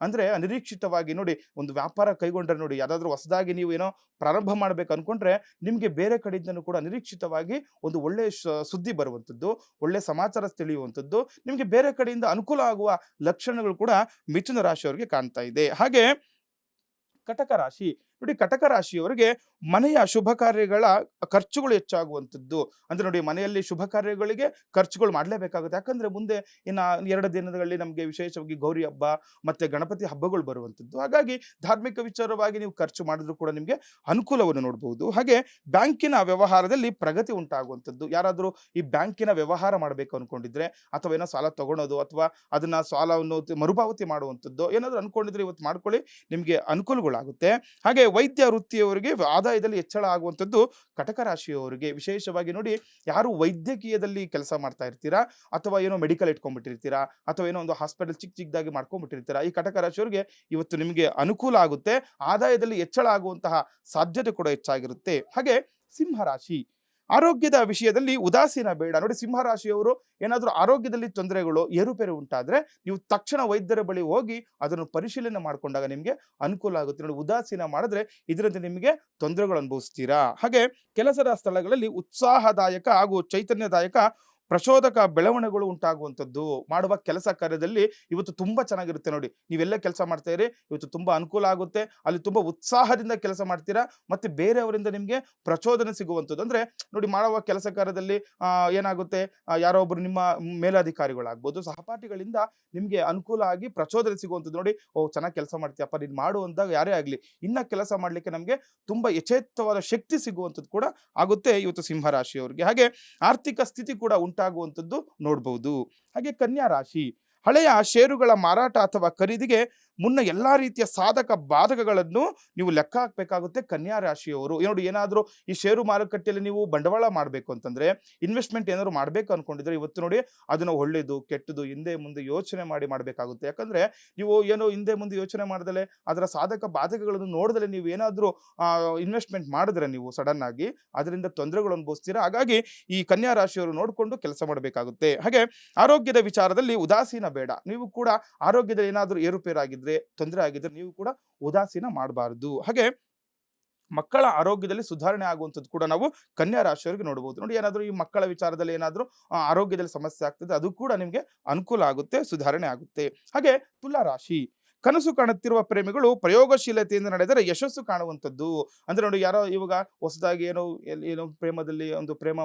ಅಂದ್ರೆ ಅನಿರೀಕ್ಷಿತವಾಗಿ ನೋಡಿ, ಒಂದು ವ್ಯಾಪಾರ ಕೈಗೊಂಡ್ರೆ ನೋಡಿ, ಯಾವ್ದಾದ್ರು ಹೊಸದಾಗಿ ನೀವು ಏನೋ ಪ್ರಾರಂಭ ಮಾಡ್ಬೇಕು ಅನ್ಕೊಂಡ್ರೆ ನಿಮ್ಗೆ ಬೇರೆ ಕಡೆಯಿಂದನೂ ಕೂಡ ನಿರೀಕ್ಷಿತವಾಗಿ ಒಂದು ಒಳ್ಳೆ ಸುದ್ದಿ ಬರುವಂಥದ್ದು, ಒಳ್ಳೆ ಸಮಾಚಾರ ತಿಳಿಯುವಂಥದ್ದು, ನಿಮ್ಗೆ ಬೇರೆ ಕಡೆಯಿಂದ ಅನುಕೂಲ ಆಗುವ ಲಕ್ಷಣಗಳು ಕೂಡ ಮಿಥುನ ರಾಶಿಯವರಿಗೆ ಕಾಣ್ತಾ ಇದೆ. ಹಾಗೆ ಕಟಕ ರಾಶಿ, ನೋಡಿ ಕಟಕ ರಾಶಿಯವರಿಗೆ ಮನೆಯ ಶುಭ ಕಾರ್ಯಗಳ ಖರ್ಚುಗಳು ಹೆಚ್ಚಾಗುವಂಥದ್ದು. ಅಂದ್ರೆ ನೋಡಿ ಮನೆಯಲ್ಲಿ ಶುಭ ಕಾರ್ಯಗಳಿಗೆ ಖರ್ಚುಗಳು ಮಾಡಲೇಬೇಕಾಗುತ್ತೆ. ಯಾಕಂದ್ರೆ ಮುಂದೆ ಇನ್ನ 2 ದಿನಗಳಲ್ಲಿ ನಮಗೆ ವಿಶೇಷವಾಗಿ ಗೌರಿ ಹಬ್ಬ ಮತ್ತೆ ಗಣಪತಿ ಹಬ್ಬಗಳು ಬರುವಂಥದ್ದು. ಹಾಗಾಗಿ ಧಾರ್ಮಿಕ ವಿಚಾರವಾಗಿ ನೀವು ಖರ್ಚು ಮಾಡಿದ್ರು ಕೂಡ ನಿಮಗೆ ಅನುಕೂಲವನ್ನು ನೋಡಬಹುದು. ಹಾಗೆ ಬ್ಯಾಂಕಿನ ವ್ಯವಹಾರದಲ್ಲಿ ಪ್ರಗತಿ ಉಂಟಾಗುವಂಥದ್ದು. ಯಾರಾದರೂ ಈ ಬ್ಯಾಂಕಿನ ವ್ಯವಹಾರ ಮಾಡಬೇಕು ಅನ್ಕೊಂಡಿದ್ರೆ ಅಥವಾ ಏನೋ ಸಾಲ ತಗೊಳೋದು ಅಥವಾ ಅದನ್ನ ಸಾಲವನ್ನು ಮರುಪಾವತಿ ಮಾಡುವಂಥದ್ದು ಏನಾದರೂ ಅನ್ಕೊಂಡಿದ್ರೆ ಇವತ್ತು ಮಾಡ್ಕೊಳ್ಳಿ, ನಿಮಗೆ ಅನುಕೂಲಗಳಾಗುತ್ತೆ. ಹಾಗೆ ವೈದ್ಯ ವೃತ್ತಿಯವರಿಗೆ ಆದಾಯದಲ್ಲಿ ಹೆಚ್ಚಳ ಆಗುವಂಥದ್ದು ಕಟಕ ರಾಶಿಯವರಿಗೆ. ವಿಶೇಷವಾಗಿ ನೋಡಿ, ಯಾರು ವೈದ್ಯಕೀಯದಲ್ಲಿ ಕೆಲಸ ಮಾಡ್ತಾ ಇರ್ತೀರಾ ಅಥವಾ ಏನೋ ಮೆಡಿಕಲ್ ಇಟ್ಕೊಂಡ್ಬಿಟ್ಟಿರ್ತೀರಾ ಅಥವಾ ಏನೋ ಒಂದು ಹಾಸ್ಪಿಟಲ್ ಚಿಕ್ಕದಾಗಿ ಮಾಡ್ಕೊಂಡ್ಬಿಟ್ಟಿರ್ತೀರಾ, ಈ ಕಟಕ ರಾಶಿಯವರಿಗೆ ಇವತ್ತು ನಿಮಗೆ ಅನುಕೂಲ ಆಗುತ್ತೆ. ಆದಾಯದಲ್ಲಿ ಹೆಚ್ಚಳ ಆಗುವಂತಹ ಸಾಧ್ಯತೆ ಕೂಡ ಹೆಚ್ಚಾಗಿರುತ್ತೆ. ಹಾಗೆ ಸಿಂಹರಾಶಿ, ಆರೋಗ್ಯದ ವಿಷಯದಲ್ಲಿ ಉದಾಸೀನ ಬೇಡ. ನೋಡಿ, ಸಿಂಹರಾಶಿಯವರು ಏನಾದರೂ ಆರೋಗ್ಯದಲ್ಲಿ ತೊಂದರೆಗಳು ಏರುಪೇರು ಉಂಟಾದ್ರೆ ನೀವು ತಕ್ಷಣ ವೈದ್ಯರ ಬಳಿ ಹೋಗಿ ಅದನ್ನು ಪರಿಶೀಲನೆ ಮಾಡಿಕೊಂಡಾಗ ನಿಮಗೆ ಅನುಕೂಲ ಆಗುತ್ತೆ. ನೋಡಿ, ಉದಾಸೀನ ಮಾಡಿದ್ರೆ ಇದರಿಂದ ನಿಮಗೆ ತೊಂದರೆಗಳು ಅನುಭವಿಸ್ತೀರಾ. ಹಾಗೆ ಕೆಲಸದ ಸ್ಥಳಗಳಲ್ಲಿ ಉತ್ಸಾಹದಾಯಕ ಹಾಗೂ ಚೈತನ್ಯದಾಯಕ ಪ್ರಚೋದಕ ಬೆಳವಣಿಗೆಗಳು ಉಂಟಾಗುವಂಥದ್ದು. ಮಾಡುವ ಕೆಲಸ ಕಾರ್ಯದಲ್ಲಿ ಇವತ್ತು ತುಂಬಾ ಚೆನ್ನಾಗಿರುತ್ತೆ. ನೋಡಿ, ನೀವೆಲ್ಲ ಕೆಲಸ ಮಾಡ್ತಾ ಇರಿ, ಇವತ್ತು ತುಂಬಾ ಅನುಕೂಲ ಆಗುತ್ತೆ. ಅಲ್ಲಿ ತುಂಬಾ ಉತ್ಸಾಹದಿಂದ ಕೆಲಸ ಮಾಡ್ತೀರಾ ಮತ್ತೆ ಬೇರೆಯವರಿಂದ ನಿಮಗೆ ಪ್ರಚೋದನೆ ಸಿಗುವಂಥದ್ದು. ಅಂದ್ರೆ ನೋಡಿ, ಮಾಡುವ ಕೆಲಸ ಕಾರ್ಯದಲ್ಲಿ ಏನಾಗುತ್ತೆ, ಯಾರೋ ಒಬ್ರು ನಿಮ್ಮ ಮೇಲಧಿಕಾರಿಗಳಾಗ್ಬೋದು, ಸಹಪಾಠಿಗಳಿಂದ ನಿಮಗೆ ಅನುಕೂಲ ಆಗಿ ಪ್ರಚೋದನೆ ಸಿಗುವಂಥದ್ದು. ನೋಡಿ, ಓ ಚೆನ್ನಾಗಿ ಕೆಲಸ ಮಾಡ್ತೀಯಪ್ಪ ನೀನು ಮಾಡು ಅಂದಾಗ ಯಾರೇ ಆಗಲಿ ಇನ್ನ ಕೆಲಸ ಮಾಡ್ಲಿಕ್ಕೆ ನಮಗೆ ತುಂಬಾ ಯಥೇಚ್ಛವಾದ ಶಕ್ತಿ ಸಿಗುವಂಥದ್ದು ಕೂಡ ಆಗುತ್ತೆ ಇವತ್ತು ಸಿಂಹರಾಶಿಯವರಿಗೆ. ಹಾಗೆ ಆರ್ಥಿಕ ಸ್ಥಿತಿ ಕೂಡ ಉಂಟಾಗುವಂಥದ್ದು ನೋಡಬಹುದು. ಹಾಗೆ ಕನ್ಯಾ ರಾಶಿ, ಹಳೆಯ ಷೇರುಗಳ ಮಾರಾಟ ಅಥವಾ ಖರೀದಿಗೆ ಮುನ್ನ ಎಲ್ಲಾ ರೀತಿಯ ಸಾಧಕ ಬಾಧಕಗಳನ್ನು ನೀವು ಲೆಕ್ಕ ಹಾಕಬೇಕಾಗುತ್ತೆ ಕನ್ಯಾ ರಾಶಿಯವರು. ನೋಡಿ, ಏನಾದರೂ ಈ ಷೇರು ಮಾರುಕಟ್ಟೆಯಲ್ಲಿ ನೀವು ಬಂಡವಾಳ ಮಾಡಬೇಕು ಅಂತಂದ್ರೆ, ಇನ್ವೆಸ್ಟ್ಮೆಂಟ್ ಏನಾದ್ರು ಮಾಡಬೇಕು ಅನ್ಕೊಂಡಿದ್ರೆ ಇವತ್ತು ನೋಡಿ ಅದನ್ನು ಒಳ್ಳೇದು ಕೆಟ್ಟದು ಹಿಂದೆ ಮುಂದೆ ಯೋಚನೆ ಮಾಡಿ ಮಾಡಬೇಕಾಗುತ್ತೆ. ಯಾಕಂದ್ರೆ ನೀವು ಏನೋ ಹಿಂದೆ ಮುಂದೆ ಯೋಚನೆ ಮಾಡ್ದಲೆ ಅದರ ಸಾಧಕ ಬಾಧಕಗಳನ್ನು ನೋಡ್ದಲೆ ನೀವು ಏನಾದರೂ ಇನ್ವೆಸ್ಟ್ಮೆಂಟ್ ಮಾಡಿದ್ರೆ ನೀವು ಸಡನ್ ಆಗಿ ಅದರಿಂದ ತೊಂದರೆಗಳು ಅನುಭವಿಸ್ತೀರಾ. ಹಾಗಾಗಿ ಈ ಕನ್ಯಾ ರಾಶಿಯವರು ನೋಡಿಕೊಂಡು ಕೆಲಸ ಮಾಡಬೇಕಾಗುತ್ತೆ. ಹಾಗೆ ಆರೋಗ್ಯದ ವಿಚಾರದಲ್ಲಿ ಉದಾಸೀನ ಬೇಡ. ನೀವು ಕೂಡ ಆರೋಗ್ಯದಲ್ಲಿ ಏನಾದರೂ ಏರುಪೇರಾಗಿದ್ರೆ ತೊಂದರೆ ಆಗಿದ್ರೆ ನೀವು ಕೂಡ ಉದಾಸೀನ ಮಾಡಬಾರದು. ಹಾಗೆ ಮಕ್ಕಳ ಆರೋಗ್ಯದಲ್ಲಿ ಸುಧಾರಣೆ ಆಗುವಂಥದ್ದು ಕೂಡ ನಾವು ಕನ್ಯಾ ರಾಶಿಯವರಿಗೆ ನೋಡಬಹುದು. ನೋಡಿ, ಏನಾದರೂ ಈ ಮಕ್ಕಳ ವಿಚಾರದಲ್ಲಿ ಏನಾದರೂ ಆರೋಗ್ಯದಲ್ಲಿ ಸಮಸ್ಯೆ ಆಗ್ತದೆ, ಅದು ಕೂಡ ನಿಮಗೆ ಅನುಕೂಲ ಆಗುತ್ತೆ, ಸುಧಾರಣೆ ಆಗುತ್ತೆ. ಹಾಗೆ ತುಲಾ ರಾಶಿ, ಕನಸು ಕಾಣುತ್ತಿರುವ ಪ್ರೇಮಿಗಳು ಪ್ರಯೋಗಶೀಲತೆಯಿಂದ ನಡೆದರೆ ಯಶಸ್ಸು ಕಾಣುವಂಥದ್ದು. ಅಂದ್ರೆ ನೋಡಿ, ಯಾರೋ ಇವಾಗ ಹೊಸದಾಗಿ ಏನೋ ಪ್ರೇಮದಲ್ಲಿ ಒಂದು ಪ್ರೇಮ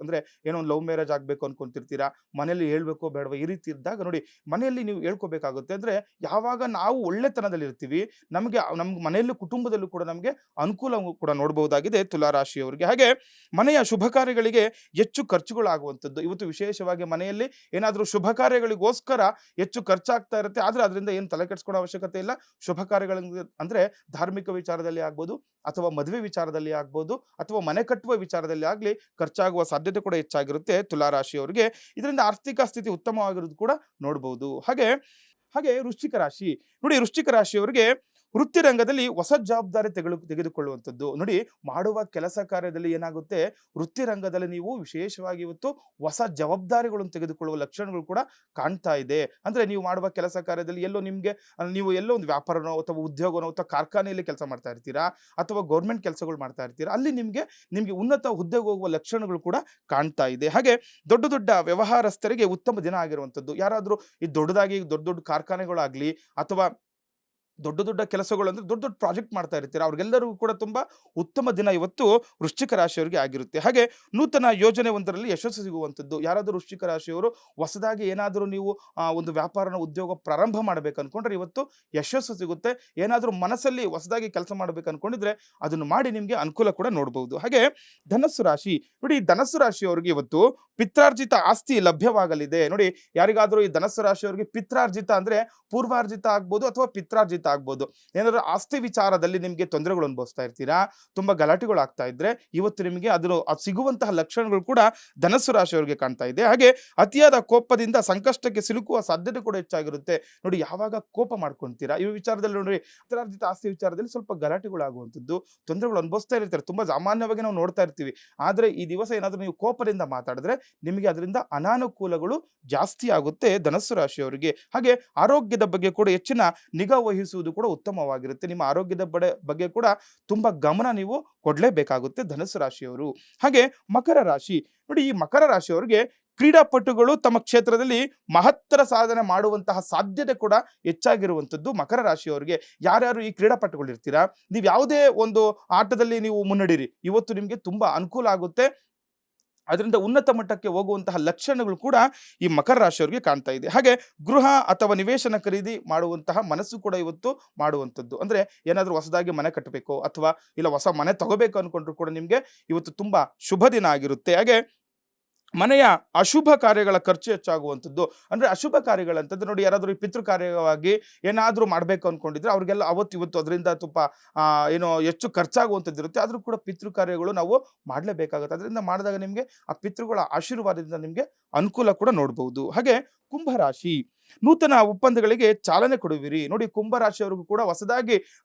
ಅಂದ್ರೆ ಏನೋ ಒಂದು ಲವ್ ಮ್ಯಾರೇಜ್ ಆಗ್ಬೇಕು ಅನ್ಕೊಂತಿರ್ತೀರಾ, ಮನೆಯಲ್ಲಿ ಹೇಳ್ಬೇಕೋ ಬೇಡವಾ ಈ ರೀತಿ ಇದ್ದಾಗ ನೋಡಿ ಮನೆಯಲ್ಲಿ ನೀವು ಹೇಳ್ಕೋಬೇಕಾಗುತ್ತೆ. ಅಂದ್ರೆ ಯಾವಾಗ ನಾವು ಒಳ್ಳೆತನದಲ್ಲಿ ಇರ್ತೀವಿ ನಮ್ಗೆ ಮನೆಯಲ್ಲೂ ಕುಟುಂಬದಲ್ಲೂ ಕೂಡ ನಮಗೆ ಅನುಕೂಲ ಕೂಡ ನೋಡಬಹುದಾಗಿದೆ ತುಲಾ ರಾಶಿಯವರಿಗೆ. ಹಾಗೆ ಮನೆಯ ಶುಭ ಕಾರ್ಯಗಳಿಗೆ ಹೆಚ್ಚು ಖರ್ಚುಗಳಾಗುವಂಥದ್ದು. ಇವತ್ತು ವಿಶೇಷವಾಗಿ ಮನೆಯಲ್ಲಿ ಏನಾದರೂ ಶುಭ ಕಾರ್ಯಗಳಿಗೋಸ್ಕರ ಹೆಚ್ಚು ಖರ್ಚಾಗ್ತಾ ಇರುತ್ತೆ, ಆದ್ರೆ ಅದರಿಂದ ಏನು ತಲೆ ಕೆಡಿಸ್ಕೊಳ್ಳೋ ಅವಶ್ಯಕತೆ ಇಲ್ಲ. ಶುಭ ಕಾರ್ಯಗಳಿಗೆ ಅಂದ್ರೆ ಧಾರ್ಮಿಕ ವಿಚಾರದಲ್ಲಿ ಆಗ್ಬೋದು ಅಥವಾ ಮದುವೆ ವಿಚಾರದಲ್ಲಿ ಆಗ್ಬೋದು ಅಥವಾ ಮನೆ ಕಟ್ಟುವ ವಿಚಾರದಲ್ಲಿ ಆಗ್ಲಿ ಖರ್ಚಾಗುವ ಸಾಧ್ಯತೆ ಕೂಡ ಹೆಚ್ಚಾಗಿರುತ್ತೆ ತುಲಾ ರಾಶಿಯವರಿಗೆ. ಇದರಿಂದ ಆರ್ಥಿಕ ಸ್ಥಿತಿ ಉತ್ತಮವಾಗಿರೋದು ಕೂಡ ನೋಡಬಹುದು. ಹಾಗೆ ಹಾಗೆ ವೃಶ್ಚಿಕ ರಾಶಿ, ನೋಡಿ ವೃಶ್ಚಿಕ ರಾಶಿಯವರಿಗೆ ವೃತ್ತಿ ರಂಗದಲ್ಲಿ ಹೊಸ ಜವಾಬ್ದಾರಿ ತೆಗೆದುಕೊಳ್ಳುವಂಥದ್ದು. ನೋಡಿ, ಮಾಡುವ ಕೆಲಸ ಕಾರ್ಯದಲ್ಲಿ ಏನಾಗುತ್ತೆ, ವೃತ್ತಿ ರಂಗದಲ್ಲಿ ನೀವು ವಿಶೇಷವಾಗಿ ಇವತ್ತು ಹೊಸ ಜವಾಬ್ದಾರಿಗಳನ್ನು ತೆಗೆದುಕೊಳ್ಳುವ ಲಕ್ಷಣಗಳು ಕೂಡ ಕಾಣ್ತಾ ಇದೆ. ಅಂದ್ರೆ ನೀವು ಮಾಡುವ ಕೆಲಸ ಕಾರ್ಯದಲ್ಲಿ ನೀವು ಎಲ್ಲೋ ಒಂದು ವ್ಯಾಪಾರನೋ ಅಥವಾ ಉದ್ಯೋಗನೋ ಅಥವಾ ಕಾರ್ಖಾನೆಯಲ್ಲಿ ಕೆಲಸ ಮಾಡ್ತಾ ಇರ್ತೀರಾ ಅಥವಾ ಗೌರ್ಮೆಂಟ್ ಕೆಲಸಗಳು ಮಾಡ್ತಾ ಇರ್ತೀರಾ, ಅಲ್ಲಿ ನಿಮ್ಗೆ ಉನ್ನತ ಹುದ್ದೆಗೆ ಹೋಗುವ ಲಕ್ಷಣಗಳು ಕೂಡ ಕಾಣ್ತಾ ಇದೆ. ಹಾಗೆ ದೊಡ್ಡ ದೊಡ್ಡ ವ್ಯವಹಾರಸ್ಥರಿಗೆ ಉತ್ತಮ ದಿನ ಆಗಿರುವಂಥದ್ದು. ಯಾರಾದರೂ ಈ ದೊಡ್ಡ ಕಾರ್ಖಾನೆಗಳಾಗ್ಲಿ ಅಥವಾ ದೊಡ್ಡ ದೊಡ್ಡ ಕೆಲಸಗಳು ಅಂದ್ರೆ ದೊಡ್ಡ ದೊಡ್ಡ ಪ್ರಾಜೆಕ್ಟ್ ಮಾಡ್ತಾ ಇರ್ತೀರಾ, ಅವ್ರಿಗೆಲ್ಲರಿಗೂ ಕೂಡ ತುಂಬಾ ಉತ್ತಮ ದಿನ ಇವತ್ತು ವೃಶ್ಚಿಕ ರಾಶಿಯವರಿಗೆ ಆಗಿರುತ್ತೆ. ಹಾಗೆ ನೂತನ ಯೋಜನೆ ಒಂದರಲ್ಲಿ ಯಶಸ್ಸು ಸಿಗುವಂಥದ್ದು. ಯಾರಾದರೂ ವೃಶ್ಚಿಕ ರಾಶಿಯವರು ಹೊಸದಾಗಿ ಏನಾದರೂ ನೀವು ಒಂದು ವ್ಯಾಪಾರನ ಉದ್ಯೋಗ ಪ್ರಾರಂಭ ಮಾಡ್ಬೇಕು ಅನ್ಕೊಂಡ್ರೆ ಇವತ್ತು ಯಶಸ್ಸು ಸಿಗುತ್ತೆ. ಏನಾದರೂ ಮನಸ್ಸಲ್ಲಿ ಹೊಸದಾಗಿ ಕೆಲಸ ಮಾಡ್ಬೇಕು ಅನ್ಕೊಂಡಿದ್ರೆ ಅದನ್ನು ಮಾಡಿ ನಿಮ್ಗೆ ಅನುಕೂಲ ಕೂಡ ನೋಡಬಹುದು. ಹಾಗೆ ಧನಸ್ಸು ರಾಶಿ, ನೋಡಿ ಧನಸ್ಸು ರಾಶಿಯವರಿಗೆ ಇವತ್ತು ಪಿತ್ರಾರ್ಜಿತ ಆಸ್ತಿ ಲಭ್ಯವಾಗಲಿದೆ. ನೋಡಿ, ಯಾರಿಗಾದರೂ ಈ ಧನಸ್ಸು ರಾಶಿಯವರಿಗೆ ಪಿತ್ರಾರ್ಜಿತ ಅಂದ್ರೆ ಪೂರ್ವಾರ್ಜಿತ ಆಗ್ಬೋದು ಅಥವಾ ಪಿತ್ರಾರ್ಜಿತ ಆಗ್ಬೋದು, ಏನಾದರೂ ಆಸ್ತಿ ವಿಚಾರದಲ್ಲಿ ನಿಮಗೆ ತೊಂದರೆಗಳು ಅನುಭವಿಸ್ತಾ ಇರ್ತೀರಾ, ತುಂಬಾ ಗಲಾಟೆಗಳು ಆಗ್ತಾ ಇದ್ರೆ ಇವತ್ತು ನಿಮಗೆ ಅದು ಸಿಗುವಂತಹ ಲಕ್ಷಣಗಳು ಕೂಡ ಧನಸ್ಸು ರಾಶಿಯವರಿಗೆ ಕಾಣ್ತಾ ಇದೆ. ಹಾಗೆ ಅತಿಯಾದ ಕೋಪದಿಂದ ಸಂಕಷ್ಟಕ್ಕೆ ಸಿಲುಕುವ ಸಾಧ್ಯತೆ ಕೂಡ ಹೆಚ್ಚಾಗಿರುತ್ತೆ. ನೋಡಿ, ಯಾವಾಗ ಕೋಪ ಮಾಡ್ಕೊಂತೀರಾ ಈ ವಿಚಾರದಲ್ಲಿ ನೋಡಿ ಪಿತ್ರಾರ್ಜಿತ ಆಸ್ತಿ ವಿಚಾರದಲ್ಲಿ ಸ್ವಲ್ಪ ಗಲಾಟೆಗಳಾಗುವಂಥದ್ದು, ತೊಂದರೆಗಳು ಅನುಭವಿಸ್ತಾ ಇರ್ತಾರೆ, ತುಂಬಾ ಸಾಮಾನ್ಯವಾಗಿ ನಾವು ನೋಡ್ತಾ ಇರ್ತೀವಿ. ಆದ್ರೆ ಈ ದಿವಸ ಏನಾದರೂ ನೀವು ಕೋಪದಿಂದ ಮಾತಾಡಿದ್ರೆ ನಿಮಗೆ ಅದರಿಂದ ಅನಾನುಕೂಲಗಳು ಜಾಸ್ತಿ ಆಗುತ್ತೆ ಧನಸ್ಸು ರಾಶಿಯವರಿಗೆ. ಹಾಗೆ ಆರೋಗ್ಯದ ಬಗ್ಗೆ ಕೂಡ ಹೆಚ್ಚಿನ ನಿಗಾ ವಹಿಸುವುದು ಕೂಡ ಉತ್ತಮವಾಗಿರುತ್ತೆ. ನಿಮ್ಮ ಆರೋಗ್ಯದ ಬಗ್ಗೆ ಕೂಡ ತುಂಬಾ ಗಮನ ನೀವು ಕೊಡಲೇಬೇಕಾಗುತ್ತೆ ಧನಸ್ಸು ರಾಶಿಯವರು. ಹಾಗೆ ಮಕರ ರಾಶಿ, ನೋಡಿ ಈ ಮಕರ ರಾಶಿಯವರಿಗೆ ಕ್ರೀಡಾಪಟುಗಳು ತಮ್ಮ ಕ್ಷೇತ್ರದಲ್ಲಿ ಮಹತ್ತರ ಸಾಧನೆ ಮಾಡುವಂತಹ ಸಾಧ್ಯತೆ ಕೂಡ ಹೆಚ್ಚಾಗಿರುವಂಥದ್ದು ಮಕರ ರಾಶಿಯವರಿಗೆ. ಯಾರ್ಯಾರು ಈ ಕ್ರೀಡಾಪಟುಗಳು ಇರ್ತೀರಾ, ನೀವು ಯಾವುದೇ ಒಂದು ಆಟದಲ್ಲಿ ನೀವು ಮುನ್ನಡೀರಿ, ಇವತ್ತು ನಿಮಗೆ ತುಂಬಾ ಅನುಕೂಲ ಆಗುತ್ತೆ. ಅದರಿಂದ ಉನ್ನತ ಮಟ್ಟಕ್ಕೆ ಹೋಗುವಂತಹ ಲಕ್ಷಣಗಳು ಕೂಡ ಈ ಮಕರ ರಾಶಿಯವರಿಗೆ ಕಾಣ್ತಾ ಇದೆ. ಹಾಗೆ ಗೃಹ ಅಥವಾ ನಿವೇಶನ ಖರೀದಿ ಮಾಡುವಂತಹ ಮನಸ್ಸು ಕೂಡ ಇವತ್ತು ಮಾಡುವಂಥದ್ದು. ಅಂದ್ರೆ ಏನಾದರೂ ಹೊಸದಾಗಿ ಮನೆ ಕಟ್ಟಬೇಕು ಅಥವಾ ಇಲ್ಲ ಹೊಸ ಮನೆ ತಗೋಬೇಕು ಅನ್ಕೊಂಡ್ರು ಕೂಡ ನಿಮಗೆ ಇವತ್ತು ತುಂಬಾ ಶುಭ ದಿನ ಆಗಿರುತ್ತೆ. ಹಾಗೆ ಮನೆಯ ಅಶುಭ ಕಾರ್ಯಗಳ ಖರ್ಚು ಹೆಚ್ಚಾಗುವಂಥದ್ದು. ಅಂದ್ರೆ ಅಶುಭ ಕಾರ್ಯಗಳಂತಂದ್ರೆ ನೋಡಿ, ಯಾರಾದರೂ ಈ ಪಿತೃ ಕಾರ್ಯವಾಗಿ ಏನಾದರೂ ಮಾಡಬೇಕು ಅನ್ಕೊಂಡಿದ್ರೆ ಅವ್ರಿಗೆಲ್ಲ ಅವತ್ತು ಇವತ್ತು ಅದರಿಂದ ತುಂಬ ಏನೋ ಹೆಚ್ಚು ಖರ್ಚಾಗುವಂಥದ್ದು ಇರುತ್ತೆ. ಆದರೂ ಕೂಡ ಪಿತೃ ಕಾರ್ಯಗಳು ನಾವು ಮಾಡಲೇಬೇಕಾಗುತ್ತೆ. ಅದರಿಂದ ಮಾಡಿದಾಗ ನಿಮಗೆ ಆ ಪಿತೃಗಳ ಆಶೀರ್ವಾದದಿಂದ ನಿಮಗೆ ಅನುಕೂಲ ಕೂಡ ನೋಡ್ಬೋದು. ಹಾಗೆ ಕುಂಭರಾಶಿ, ನೂತನ ಒಪ್ಪಂದಗಳಿಗೆ ಚಾಲನೆ ಕೊಡುವಿರಿ. ನೋಡಿ, ಕುಂಭರಾಶಿಯವರಿಗೂ ಕೂಡ ಹೊಸದಾಗಿ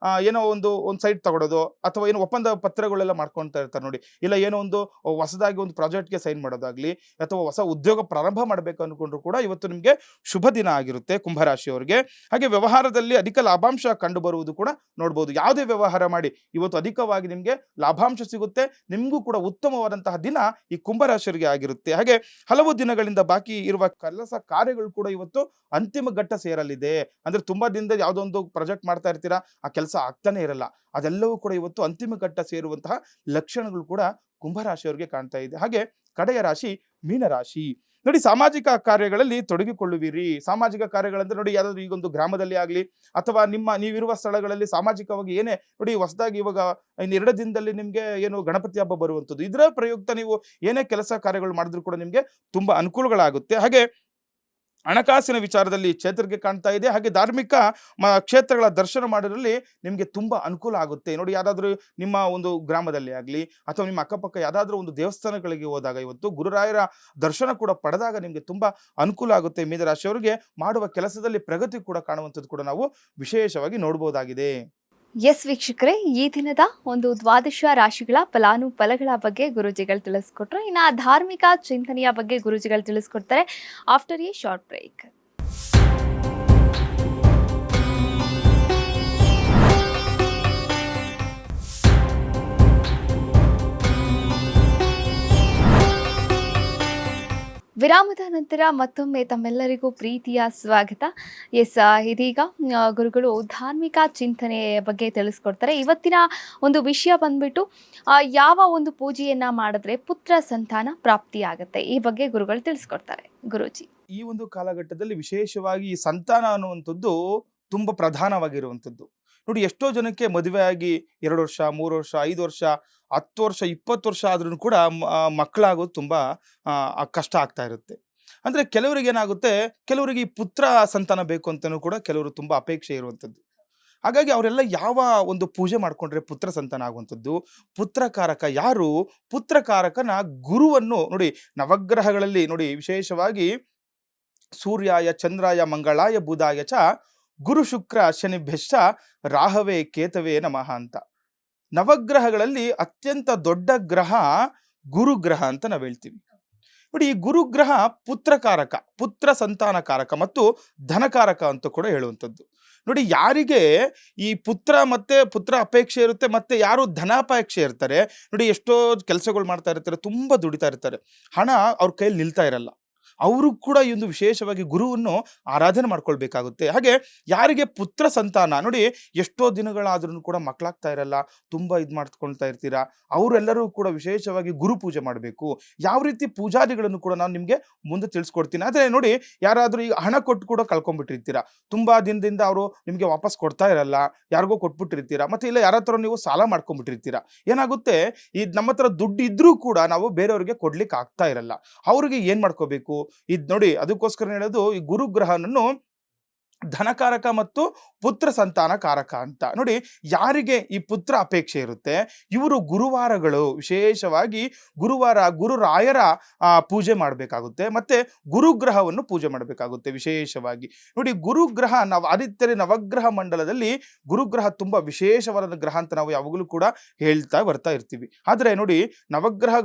ಏನೋ ಒಂದು ಸೈಟ್ ತಗೊಳ್ಳೋದು ಅಥವಾ ಏನೋ ಒಪ್ಪಂದ ಪತ್ರಗಳೆಲ್ಲ ಮಾಡ್ಕೊಳ್ತಾ ಇರ್ತಾರೆ ನೋಡಿ, ಇಲ್ಲ ಏನೋ ಒಂದು ಹೊಸದಾಗಿ ಒಂದು ಪ್ರಾಜೆಕ್ಟ್ಗೆ ಸೈನ್ ಮಾಡೋದಾಗ್ಲಿ ಅಥವಾ ಹೊಸ ಉದ್ಯೋಗ ಪ್ರಾರಂಭ ಮಾಡಬೇಕು ಅನ್ಕೊಂಡ್ರು ಕೂಡ ಇವತ್ತು ನಿಮಗೆ ಶುಭ ದಿನ ಆಗಿರುತ್ತೆ ಕುಂಭರಾಶಿಯವರಿಗೆ. ಹಾಗೆ ವ್ಯವಹಾರದಲ್ಲಿ ಅಧಿಕ ಲಾಭಾಂಶ ಕಂಡು ಬರುವುದು ಕೂಡ ನೋಡ್ಬೋದು. ಯಾವುದೇ ವ್ಯವಹಾರ ಮಾಡಿ ಇವತ್ತು ಅಧಿಕವಾಗಿ ನಿಮಗೆ ಲಾಭಾಂಶ ಸಿಗುತ್ತೆ. ನಿಮಗೂ ಕೂಡ ಉತ್ತಮವಾದಂತಹ ದಿನ ಈ ಕುಂಭರಾಶಿಯವರಿಗೆ ಆಗಿರುತ್ತೆ. ಹಾಗೆ ಹಲವು ದಿನಗಳಿಂದ ಬಾಕಿ ಇರುವ ಕೆಲಸ ಕಾರ್ಯಗಳು ಕೂಡ ಇವತ್ತು ಅಂತಿಮ ಘಟ್ಟ ಸೇರಲಿದೆ. ಅಂದ್ರೆ ತುಂಬಾ ದಿನದ ಯಾವುದೋ ಒಂದು ಪ್ರಾಜೆಕ್ಟ್ ಮಾಡ್ತಾ ಇರ್ತೀರಾ, ಆ ಕೆಲಸ ಆಗ್ತಾನೆ ಇರಲ್ಲ. ಅದೆಲ್ಲವೂ ಕೂಡ ಇವತ್ತು ಅಂತಿಮ ಘಟ್ಟ ಸೇರುವಂತಹ ಲಕ್ಷಣಗಳು ಕೂಡ ಕುಂಭರಾಶಿಯವರಿಗೆ ಕಾಣ್ತಾ ಇದೆ. ಹಾಗೆ ಕಡೆಯ ರಾಶಿ ಮೀನರಾಶಿ. ನೋಡಿ, ಸಾಮಾಜಿಕ ಕಾರ್ಯಗಳಲ್ಲಿ ತೊಡಗಿಕೊಳ್ಳುವಿರಿ. ಸಾಮಾಜಿಕ ಕಾರ್ಯಗಳಂದ್ರೆ ನೋಡಿ, ಯಾವ್ದಾದ್ರು ಈಗೊಂದು ಗ್ರಾಮದಲ್ಲಿ ಆಗಲಿ ಅಥವಾ ನೀವಿರುವ ಸ್ಥಳಗಳಲ್ಲಿ ಸಾಮಾಜಿಕವಾಗಿ ಏನೇ ನೋಡಿ, ಹೊಸದಾಗಿ ಇವಾಗ ಇನ್ನು 2 ದಿನದಲ್ಲಿ ನಿಮಗೆ ಏನು ಗಣಪತಿ ಹಬ್ಬ ಬರುವಂಥದ್ದು, ಇದರ ಪ್ರಯುಕ್ತ ನೀವು ಏನೇ ಕೆಲಸ ಕಾರ್ಯಗಳು ಮಾಡಿದ್ರು ಕೂಡ ನಿಮಗೆ ತುಂಬಾ ಅನುಕೂಲಗಳಾಗುತ್ತೆ. ಹಾಗೆ ಹಣಕಾಸಿನ ವಿಚಾರದಲ್ಲಿ ಚೇತರಿಕೆ ಕಾಣ್ತಾ ಇದೆ. ಹಾಗೆ ಧಾರ್ಮಿಕ ಕ್ಷೇತ್ರಗಳ ದರ್ಶನ ಮಾಡೋದ್ರಲ್ಲಿ ನಿಮಗೆ ತುಂಬಾ ಅನುಕೂಲ ಆಗುತ್ತೆ. ನೋಡಿ, ಯಾರಾದರೂ ನಿಮ್ಮ ಒಂದು ಗ್ರಾಮದಲ್ಲಿ ಆಗಲಿ ಅಥವಾ ನಿಮ್ಮ ಅಕ್ಕಪಕ್ಕ ಯಾವುದಾದ್ರೂ ಒಂದು ದೇವಸ್ಥಾನಗಳಿಗೆ ಹೋದಾಗ ಇವತ್ತು ಗುರುರಾಯರ ದರ್ಶನ ಕೂಡ ಪಡೆದಾಗ ನಿಮಗೆ ತುಂಬಾ ಅನುಕೂಲ ಆಗುತ್ತೆ. ಮೀನರಾಶಿಯವರಿಗೆ ಮಾಡುವ ಕೆಲಸದಲ್ಲಿ ಪ್ರಗತಿ ಕೂಡ ಕಾಣುವಂಥದ್ದು ಕೂಡ ನಾವು ವಿಶೇಷವಾಗಿ ನೋಡಬಹುದಾಗಿದೆ. ಎಸ್ ವೀಕ್ಷಕರೇ, ಈ ದಿನದ ಒಂದು ದ್ವಾದಶ ರಾಶಿಗಳ ಫಲಾನುಫಲಗಳ ಬಗ್ಗೆ ಗುರೂಜಿಗಳು ತಿಳಿಸ್ಕೊಟ್ರು. ಇನ್ನು ಧಾರ್ಮಿಕ ಚಿಂತನೆಯ ಬಗ್ಗೆ ಗುರೂಜಿಗಳು ತಿಳಿಸ್ಕೊಡ್ತಾರೆ ಆಫ್ಟರ್ ಎ ಶಾರ್ಟ್ ಬ್ರೇಕ್. ವಿರಾಮದ ನಂತರ ಮತ್ತೊಮ್ಮೆ ತಮ್ಮೆಲ್ಲರಿಗೂ ಪ್ರೀತಿಯ ಸ್ವಾಗತ. ಇದೀಗ ಗುರುಗಳು ಧಾರ್ಮಿಕ ಚಿಂತನೆಯ ಬಗ್ಗೆ ತಿಳಿಸ್ಕೊಡ್ತಾರೆ. ಇವತ್ತಿನ ಒಂದು ವಿಷಯ ಬಂದ್ಬಿಟ್ಟು ಯಾವ ಒಂದು ಪೂಜೆಯನ್ನ ಮಾಡಿದ್ರೆ ಪುತ್ರ ಸಂತಾನ ಪ್ರಾಪ್ತಿಯಾಗುತ್ತೆ, ಈ ಬಗ್ಗೆ ಗುರುಗಳು ತಿಳಿಸ್ಕೊಡ್ತಾರೆ. ಗುರೂಜಿ, ಈ ಒಂದು ಕಾಲಘಟ್ಟದಲ್ಲಿ ವಿಶೇಷವಾಗಿ ಈ ಸಂತಾನ ಅನ್ನುವಂಥದ್ದು ತುಂಬಾ ಪ್ರಧಾನವಾಗಿರುವಂಥದ್ದು. ನೋಡಿ, ಎಷ್ಟೋ ಜನಕ್ಕೆ ಮದುವೆ ಆಗಿ 2 ವರ್ಷ 3 ವರ್ಷ 5 ವರ್ಷ 10 ವರ್ಷ 20 ವರ್ಷ ಆದ್ರೂ ಕೂಡ ಮಕ್ಕಳಾಗೋದು ತುಂಬಾ ಕಷ್ಟ ಆಗ್ತಾ ಇರುತ್ತೆ. ಅಂದ್ರೆ ಕೆಲವರಿಗೆ ಏನಾಗುತ್ತೆ, ಕೆಲವರಿಗೆ ಈ ಪುತ್ರ ಸಂತಾನ ಬೇಕು ಅಂತಲೂ ಕೂಡ ಕೆಲವರು ತುಂಬಾ ಅಪೇಕ್ಷೆ ಇರುವಂಥದ್ದು. ಹಾಗಾಗಿ ಅವರೆಲ್ಲ ಯಾವ ಒಂದು ಪೂಜೆ ಮಾಡ್ಕೊಂಡ್ರೆ ಪುತ್ರ ಸಂತಾನ ಆಗುವಂಥದ್ದು. ಪುತ್ರಕಾರಕ ಯಾರು? ಪುತ್ರಕಾರಕನ ಗುರುವನ್ನು ನೋಡಿ, ನವಗ್ರಹಗಳಲ್ಲಿ ನೋಡಿ ವಿಶೇಷವಾಗಿ ಸೂರ್ಯಾಯ ಚಂದ್ರಾಯ ಮಂಗಳಾಯ ಬುಧಾಯ ಚ ಗುರು ಶುಕ್ರ ಶನಿಭ್ಯಶ್ಚ ರಾಹವೇ ಕೇತವೇ ನಮಃ ಅಂತ. ನವಗ್ರಹಗಳಲ್ಲಿ ಅತ್ಯಂತ ದೊಡ್ಡ ಗ್ರಹ ಗುರುಗ್ರಹ ಅಂತ ನಾವು ಹೇಳ್ತೀವಿ. ನೋಡಿ, ಈ ಗುರುಗ್ರಹ ಪುತ್ರಕಾರಕ, ಪುತ್ರ ಸಂತಾನಕಾರಕ ಮತ್ತು ಧನಕಾರಕ ಅಂತ ಕೂಡ ಹೇಳುವಂಥದ್ದು. ನೋಡಿ, ಯಾರಿಗೆ ಈ ಪುತ್ರ ಅಪೇಕ್ಷೆ ಇರುತ್ತೆ ಮತ್ತೆ ಯಾರು ಧನಾಪೇಕ್ಷೆ ಇರ್ತಾರೆ ನೋಡಿ, ಎಷ್ಟೋ ಕೆಲಸಗಳು ಮಾಡ್ತಾ ಇರ್ತಾರೆ, ತುಂಬಾ ದುಡಿತಾ ಇರ್ತಾರೆ, ಹಣ ಅವ್ರ ಕೈಯಲ್ಲಿ ನಿಲ್ತಾ ಇರಲ್ಲ, ಅವರು ಕೂಡ ಈ ಒಂದು ವಿಶೇಷವಾಗಿ ಗುರುವನ್ನು ಆರಾಧನೆ ಮಾಡ್ಕೊಳ್ಬೇಕಾಗುತ್ತೆ. ಹಾಗೆ ಯಾರಿಗೆ ಪುತ್ರ ಸಂತಾನ ನೋಡಿ, ಎಷ್ಟೋ ದಿನಗಳಾದ್ರೂ ಕೂಡ ಮಕ್ಕಳಾಗ್ತಾ ಇರಲ್ಲ, ತುಂಬಾ ಮಾಡ್ಕೊಳ್ತಾ ಇರ್ತೀರಾ, ಅವರೆಲ್ಲರೂ ಕೂಡ ವಿಶೇಷವಾಗಿ ಗುರು ಪೂಜೆ ಮಾಡಬೇಕು. ಯಾವ ರೀತಿ ಪೂಜಾದಿಗಳನ್ನು ಕೂಡ ನಾನು ನಿಮಗೆ ಮುಂದೆ ತಿಳಿಸ್ಕೊಡ್ತೀನಿ. ಆದರೆ ನೋಡಿ, ಯಾರಾದರೂ ಈಗ ಹಣ ಕೊಟ್ಟು ಕೂಡ ಕಳ್ಕೊಂಡ್ಬಿಟ್ಟಿರ್ತೀರಾ, ತುಂಬಾ ದಿನದಿಂದ ಅವರು ನಿಮಗೆ ವಾಪಸ್ ಕೊಡ್ತಾ ಇರಲ್ಲ, ಯಾರಿಗೋ ಕೊಟ್ಬಿಟ್ಟಿರ್ತೀರಾ, ಮತ್ತೆ ಇಲ್ಲ ಯಾರ ಹತ್ರ ನೀವು ಸಾಲ ಮಾಡ್ಕೊಂಡ್ಬಿಟ್ಟಿರ್ತೀರಾ. ಏನಾಗುತ್ತೆ, ಈ ನಮ್ಮ ಹತ್ರ ದುಡ್ಡು ಇದ್ರೂ ಕೂಡ ನಾವು ಬೇರೆಯವ್ರಿಗೆ ಕೊಡ್ಲಿಕ್ಕೆ ಆಗ್ತಾ ಇರಲ್ಲ. ಅವ್ರಿಗೆ ಏನ್ ಮಾಡ್ಕೋಬೇಕು ನೋಡಿ, ಅದಕ್ಕೋಸ್ಕರ ಹೇಳೋದು ಈ ಗುರುಗ್ರಹನನ್ನು ಧನಕಾರಕ ಮತ್ತು ಪುತ್ರ ಸಂತಾನ ಕಾರಕ ಅಂತ. ನೋಡಿ, ಯಾರಿಗೆ ಈ ಪುತ್ರ ಅಪೇಕ್ಷೆ ಇರುತ್ತೆ ಇವರು ಗುರುವಾರಗಳು ವಿಶೇಷವಾಗಿ ಗುರುರಾಯರ ಪೂಜೆ ಮಾಡಬೇಕಾಗುತ್ತೆ, ಮತ್ತೆ ಗುರುಗ್ರಹವನ್ನು ಪೂಜೆ ಮಾಡಬೇಕಾಗುತ್ತೆ ವಿಶೇಷವಾಗಿ. ನೋಡಿ, ಗುರುಗ್ರಹ ಆದಿತ್ಯರ ನವಗ್ರಹ ಮಂಡಲದಲ್ಲಿ ಗುರುಗ್ರಹ ತುಂಬಾ ವಿಶೇಷವಾದ ಗ್ರಹ ಅಂತ ನಾವು ಯಾವಾಗಲೂ ಕೂಡ ಹೇಳ್ತಾ ಬರ್ತಾ ಇರ್ತೀವಿ. ಆದ್ರೆ ನೋಡಿ, ನವಗ್ರಹ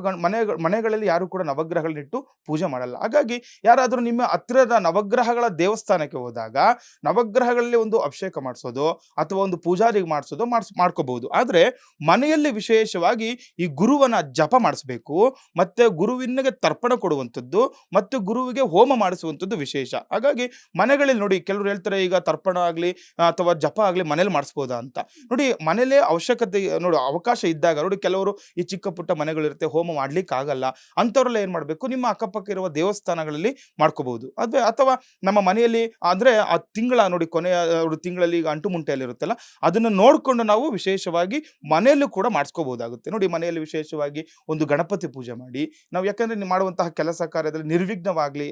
ಮನೆಗಳಲ್ಲಿ ಯಾರು ಕೂಡ ನವಗ್ರಹಗಳನ್ನಿಟ್ಟು ಪೂಜೆ ಮಾಡಲ್ಲ. ಹಾಗಾಗಿ ಯಾರಾದರೂ ನಿಮ್ಮ ಹತ್ತಿರದ ನವಗ್ರಹಗಳ ದೇವಸ್ಥಾನಕ್ಕೆ ಹೋದಾಗ ನವಗ್ರಹಗಳಲ್ಲಿ ಒಂದು ಅಭಿಷೇಕ ಮಾಡಿಸೋದು ಅಥವಾ ಒಂದು ಪೂಜಾರಿಗೆ ಮಾಡಿಸೋದು ಮಾಡ್ಕೋಬಹುದು. ಆದ್ರೆ ಮನೆಯಲ್ಲಿ ವಿಶೇಷವಾಗಿ ಈ ಗುರುವನ ಜಪ ಮಾಡಿಸ್ಬೇಕು, ಮತ್ತೆ ಗುರುವಿನಿಗೆ ತರ್ಪಣ ಕೊಡುವಂಥದ್ದು, ಮತ್ತು ಗುರುವಿಗೆ ಹೋಮ ಮಾಡಿಸುವಂಥದ್ದು ವಿಶೇಷ. ಹಾಗಾಗಿ ಮನೆಗಳಲ್ಲಿ ನೋಡಿ, ಕೆಲವರು ಹೇಳ್ತಾರೆ ಈಗ ತರ್ಪಣ ಆಗ್ಲಿ ಅಥವಾ ಜಪ ಆಗ್ಲಿ ಮನೇಲಿ ಮಾಡಿಸ್ಬೋದಾ ಅಂತ. ನೋಡಿ, ಮನೇಲೇ ಅವಶ್ಯಕತೆ ನೋಡಿ ಅವಕಾಶ ಇದ್ದಾಗ ನೋಡಿ, ಕೆಲವರು ಈ ಚಿಕ್ಕ ಪುಟ್ಟ ಮನೆಗಳಿರುತ್ತೆ, ಹೋಮ ಮಾಡ್ಲಿಕ್ಕೆ ಆಗಲ್ಲ, ಅಂಥವ್ರೆಲ್ಲ ಏನ್ ಮಾಡ್ಬೇಕು, ನಿಮ್ಮ ಅಕ್ಕಪಕ್ಕ ಇರುವ ದೇವಸ್ಥಾನಗಳಲ್ಲಿ ಮಾಡ್ಕೋಬಹುದು. ಅಥವಾ ನಮ್ಮ ಮನೆಯಲ್ಲಿ ಅಂದ್ರೆ ಆ ತಿಂಗಳ ನೋಡಿ ಕೊನೆಯ ತಿಂಗಳಲ್ಲಿ ಈಗ ಅಂಟು ಮುಂಟೆಯಲ್ಲಿ ಇರುತ್ತಲ್ಲ, ಅದನ್ನು ನೋಡ್ಕೊಂಡು ನಾವು ವಿಶೇಷವಾಗಿ ಮನೆಯಲ್ಲೂ ಕೂಡ ಮಾಡಿಸ್ಕೋಬಹುದಾಗುತ್ತೆ. ನೋಡಿ, ಮನೆಯಲ್ಲಿ ವಿಶೇಷವಾಗಿ ಒಂದು ಗಣಪತಿ ಪೂಜೆ ಮಾಡಿ, ನಾವು ಯಾಕಂದ್ರೆ ನೀವು ಮಾಡುವಂತಹ ಕೆಲಸ ಕಾರ್ಯದಲ್ಲಿ ನಿರ್ವಿಘ್ನವಾಗ್ಲಿ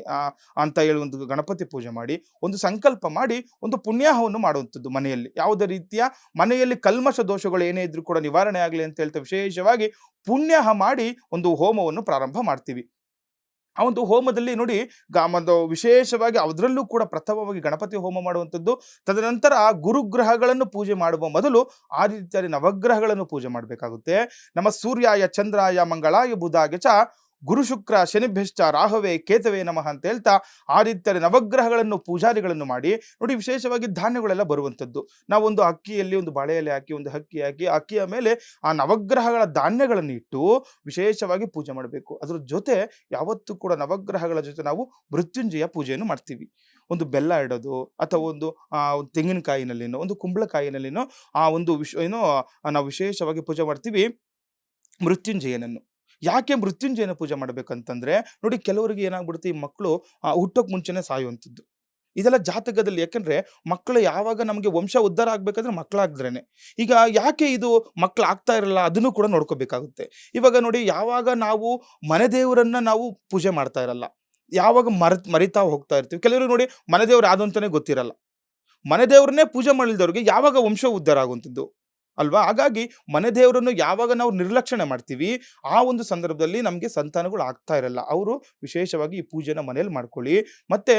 ಅಂತ ಹೇಳಿ ಒಂದು ಗಣಪತಿ ಪೂಜೆ ಮಾಡಿ, ಒಂದು ಸಂಕಲ್ಪ ಮಾಡಿ, ಒಂದು ಪುಣ್ಯಾಹವನ್ನು ಮಾಡುವಂಥದ್ದು ಮನೆಯಲ್ಲಿ. ಯಾವುದೇ ರೀತಿಯ ಮನೆಯಲ್ಲಿ ಕಲ್ಮಶ ದೋಷಗಳು ಏನೇ ಇದ್ರೂ ಕೂಡ ನಿವಾರಣೆ ಆಗಲಿ ಅಂತ ಹೇಳ್ತಾ ವಿಶೇಷವಾಗಿ ಪುಣ್ಯಾಹ ಮಾಡಿ ಒಂದು ಹೋಮವನ್ನು ಪ್ರಾರಂಭ ಮಾಡ್ತೀವಿ. ಆ ಒಂದು ಹೋಮದಲ್ಲಿ ನೋಡಿ, ಒಂದು ವಿಶೇಷವಾಗಿ ಅದರಲ್ಲೂ ಕೂಡ ಪ್ರಥಮವಾಗಿ ಗಣಪತಿ ಹೋಮ ಮಾಡುವಂಥದ್ದು, ತದನಂತರ ಆ ಗುರುಗ್ರಹಗಳನ್ನು ಪೂಜೆ ಮಾಡುವ ಮೊದಲು ಆ ರೀತಿಯಾಗಿ ನವಗ್ರಹಗಳನ್ನು ಪೂಜೆ ಮಾಡಬೇಕಾಗುತ್ತೆ. ನಮ್ಮ ಸೂರ್ಯಾಯ ಚಂದ್ರಾಯ ಮಂಗಳಾಯ ಬುಧಾಯ ಚ ಗುರು ಶುಕ್ರ ಶನಿಭ್ಯಶ್ಚ ರಾಹವೇ ಕೇತವೇ ನಮಃ ಅಂತ ಹೇಳ್ತಾ ಆ ರೀತಿಯ ನವಗ್ರಹಗಳನ್ನು ಪೂಜಾರಿಗಳನ್ನು ಮಾಡಿ ನೋಡಿ, ವಿಶೇಷವಾಗಿ ಧಾನ್ಯಗಳೆಲ್ಲ ಬರುವಂಥದ್ದು, ನಾವೊಂದು ಅಕ್ಕಿಯಲ್ಲಿ ಒಂದು ಬಾಳೆಯಲ್ಲಿ ಹಾಕಿ ಒಂದು ಅಕ್ಕಿ ಹಾಕಿ ಅಕ್ಕಿಯ ಮೇಲೆ ಆ ನವಗ್ರಹಗಳ ಧಾನ್ಯಗಳನ್ನು ಇಟ್ಟು ವಿಶೇಷವಾಗಿ ಪೂಜೆ ಮಾಡಬೇಕು. ಅದ್ರ ಜೊತೆ ಯಾವತ್ತೂ ಕೂಡ ನವಗ್ರಹಗಳ ಜೊತೆ ನಾವು ಮೃತ್ಯುಂಜಯ ಪೂಜೆಯನ್ನು ಮಾಡ್ತೀವಿ. ಒಂದು ಬೆಲ್ಲ ಇಡೋದು ಅಥವಾ ಒಂದು ತೆಂಗಿನಕಾಯಿನಲ್ಲಿನೋ ಒಂದು ಕುಂಬಳಕಾಯಿನಲ್ಲಿನೋ ಆ ಒಂದು ನಾವು ವಿಶೇಷವಾಗಿ ಪೂಜೆ ಮಾಡ್ತೀವಿ ಮೃತ್ಯುಂಜಯನನ್ನು. ಯಾಕೆ ಮೃತ್ಯುಂಜಯನ ಪೂಜೆ ಮಾಡ್ಬೇಕಂತಂದ್ರೆ ನೋಡಿ, ಕೆಲವರಿಗೆ ಏನಾಗ್ಬಿಡುತ್ತೆ, ಈ ಮಕ್ಕಳು ಹುಟ್ಟೋಕ್ ಮುಂಚೆನೆ ಸಾಯುವಂಥದ್ದು. ಇದೆಲ್ಲ ಜಾತಕದಲ್ಲಿ, ಯಾಕಂದ್ರೆ ಮಕ್ಕಳು ಯಾವಾಗ ನಮಗೆ ವಂಶ ಉದ್ಧಾರ ಆಗ್ಬೇಕಂದ್ರೆ ಮಕ್ಕಳಾಗ್ದ್ರೇನೆ. ಈಗ ಯಾಕೆ ಇದು ಮಕ್ಕಳು ಆಗ್ತಾ ಇರಲ್ಲ, ಅದನ್ನು ಕೂಡ ನೋಡ್ಕೋಬೇಕಾಗುತ್ತೆ. ಇವಾಗ ನೋಡಿ, ಯಾವಾಗ ನಾವು ಮನೆ ದೇವರನ್ನ ನಾವು ಪೂಜೆ ಮಾಡ್ತಾ ಇರಲ್ಲ, ಯಾವಾಗ ಮರಿತಾ ಹೋಗ್ತಾ ಇರ್ತೀವಿ. ಕೆಲವರು ನೋಡಿ, ಮನೆ ದೇವ್ರು ಯಾವ್ದು ಅಂತಾನೆ ಗೊತ್ತಿರಲ್ಲ, ಮನೆ ದೇವ್ರನ್ನೇ ಪೂಜೆ ಮಾಡಿದವ್ರಿಗೆ ಯಾವಾಗ ವಂಶ ಉದ್ಧಾರ ಆಗುವಂಥದ್ದು ಅಲ್ವಾ? ಹಾಗಾಗಿ ಮನೆ ದೇವರನ್ನು ಯಾವಾಗ ನಾವು ನಿರ್ಲಕ್ಷಣೆ ಮಾಡ್ತೀವಿ, ಆ ಒಂದು ಸಂದರ್ಭದಲ್ಲಿ ನಮಗೆ ಸಂತಾನಗಳು ಆಗ್ತಾ ಇರಲ್ಲ. ಅವರು ವಿಶೇಷವಾಗಿ ಈ ಪೂಜೆನ ಮನೇಲಿ ಮಾಡ್ಕೊಳ್ಳಿ. ಮತ್ತೆ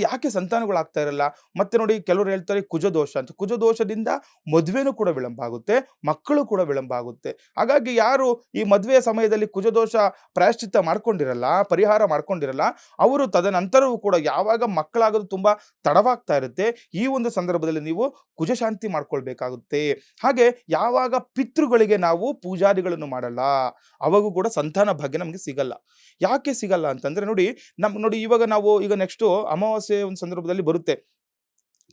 ಯಾಕೆ ಸಂತಾನಗಳು ಆಗ್ತಾ ಇರಲ್ಲ, ಮತ್ತೆ ನೋಡಿ, ಕೆಲವರು ಹೇಳ್ತಾರೆ ಕುಜದೋಷ ಅಂತ. ಕುಜದೋಷದಿಂದ ಮದುವೆನೂ ಕೂಡ ವಿಳಂಬ ಆಗುತ್ತೆ, ಮಕ್ಕಳು ಕೂಡ ವಿಳಂಬ ಆಗುತ್ತೆ. ಹಾಗಾಗಿ ಯಾರು ಈ ಮದುವೆಯ ಸಮಯದಲ್ಲಿ ಕುಜದೋಷ ಪ್ರಾಯಶ್ಚಿತ್ತ ಮಾಡ್ಕೊಂಡಿರಲ್ಲ, ಪರಿಹಾರ ಮಾಡ್ಕೊಂಡಿರಲ್ಲ, ಅವರು ತದನಂತರವೂ ಕೂಡ ಯಾವಾಗ ಮಕ್ಕಳಾಗೋದು ತುಂಬಾ ತಡವಾಗ್ತಾ ಇರುತ್ತೆ, ಈ ಒಂದು ಸಂದರ್ಭದಲ್ಲಿ ನೀವು ಕುಜಶಾಂತಿ ಮಾಡ್ಕೊಳ್ಬೇಕಾಗುತ್ತೆ. ಹಾಗೆ ಯಾವಾಗ ಪಿತೃಗಳಿಗೆ ನಾವು ಪೂಜಾರಿಗಳನ್ನು ಮಾಡಲ್ಲ, ಅವಾಗೂ ಕೂಡ ಸಂತಾನ ಭಾಗ್ಯ ನಮಗೆ ಸಿಗಲ್ಲ. ಯಾಕೆ ಸಿಗಲ್ಲ ಅಂತಂದ್ರೆ ನೋಡಿ, ಇವಾಗ ನಾವು ಈಗ ನೆಕ್ಸ್ಟ್ ಅಮಾವಾಸ್ಯೆ ಒಂದು ಸಂದರ್ಭದಲ್ಲಿ ಬರುತ್ತೆ,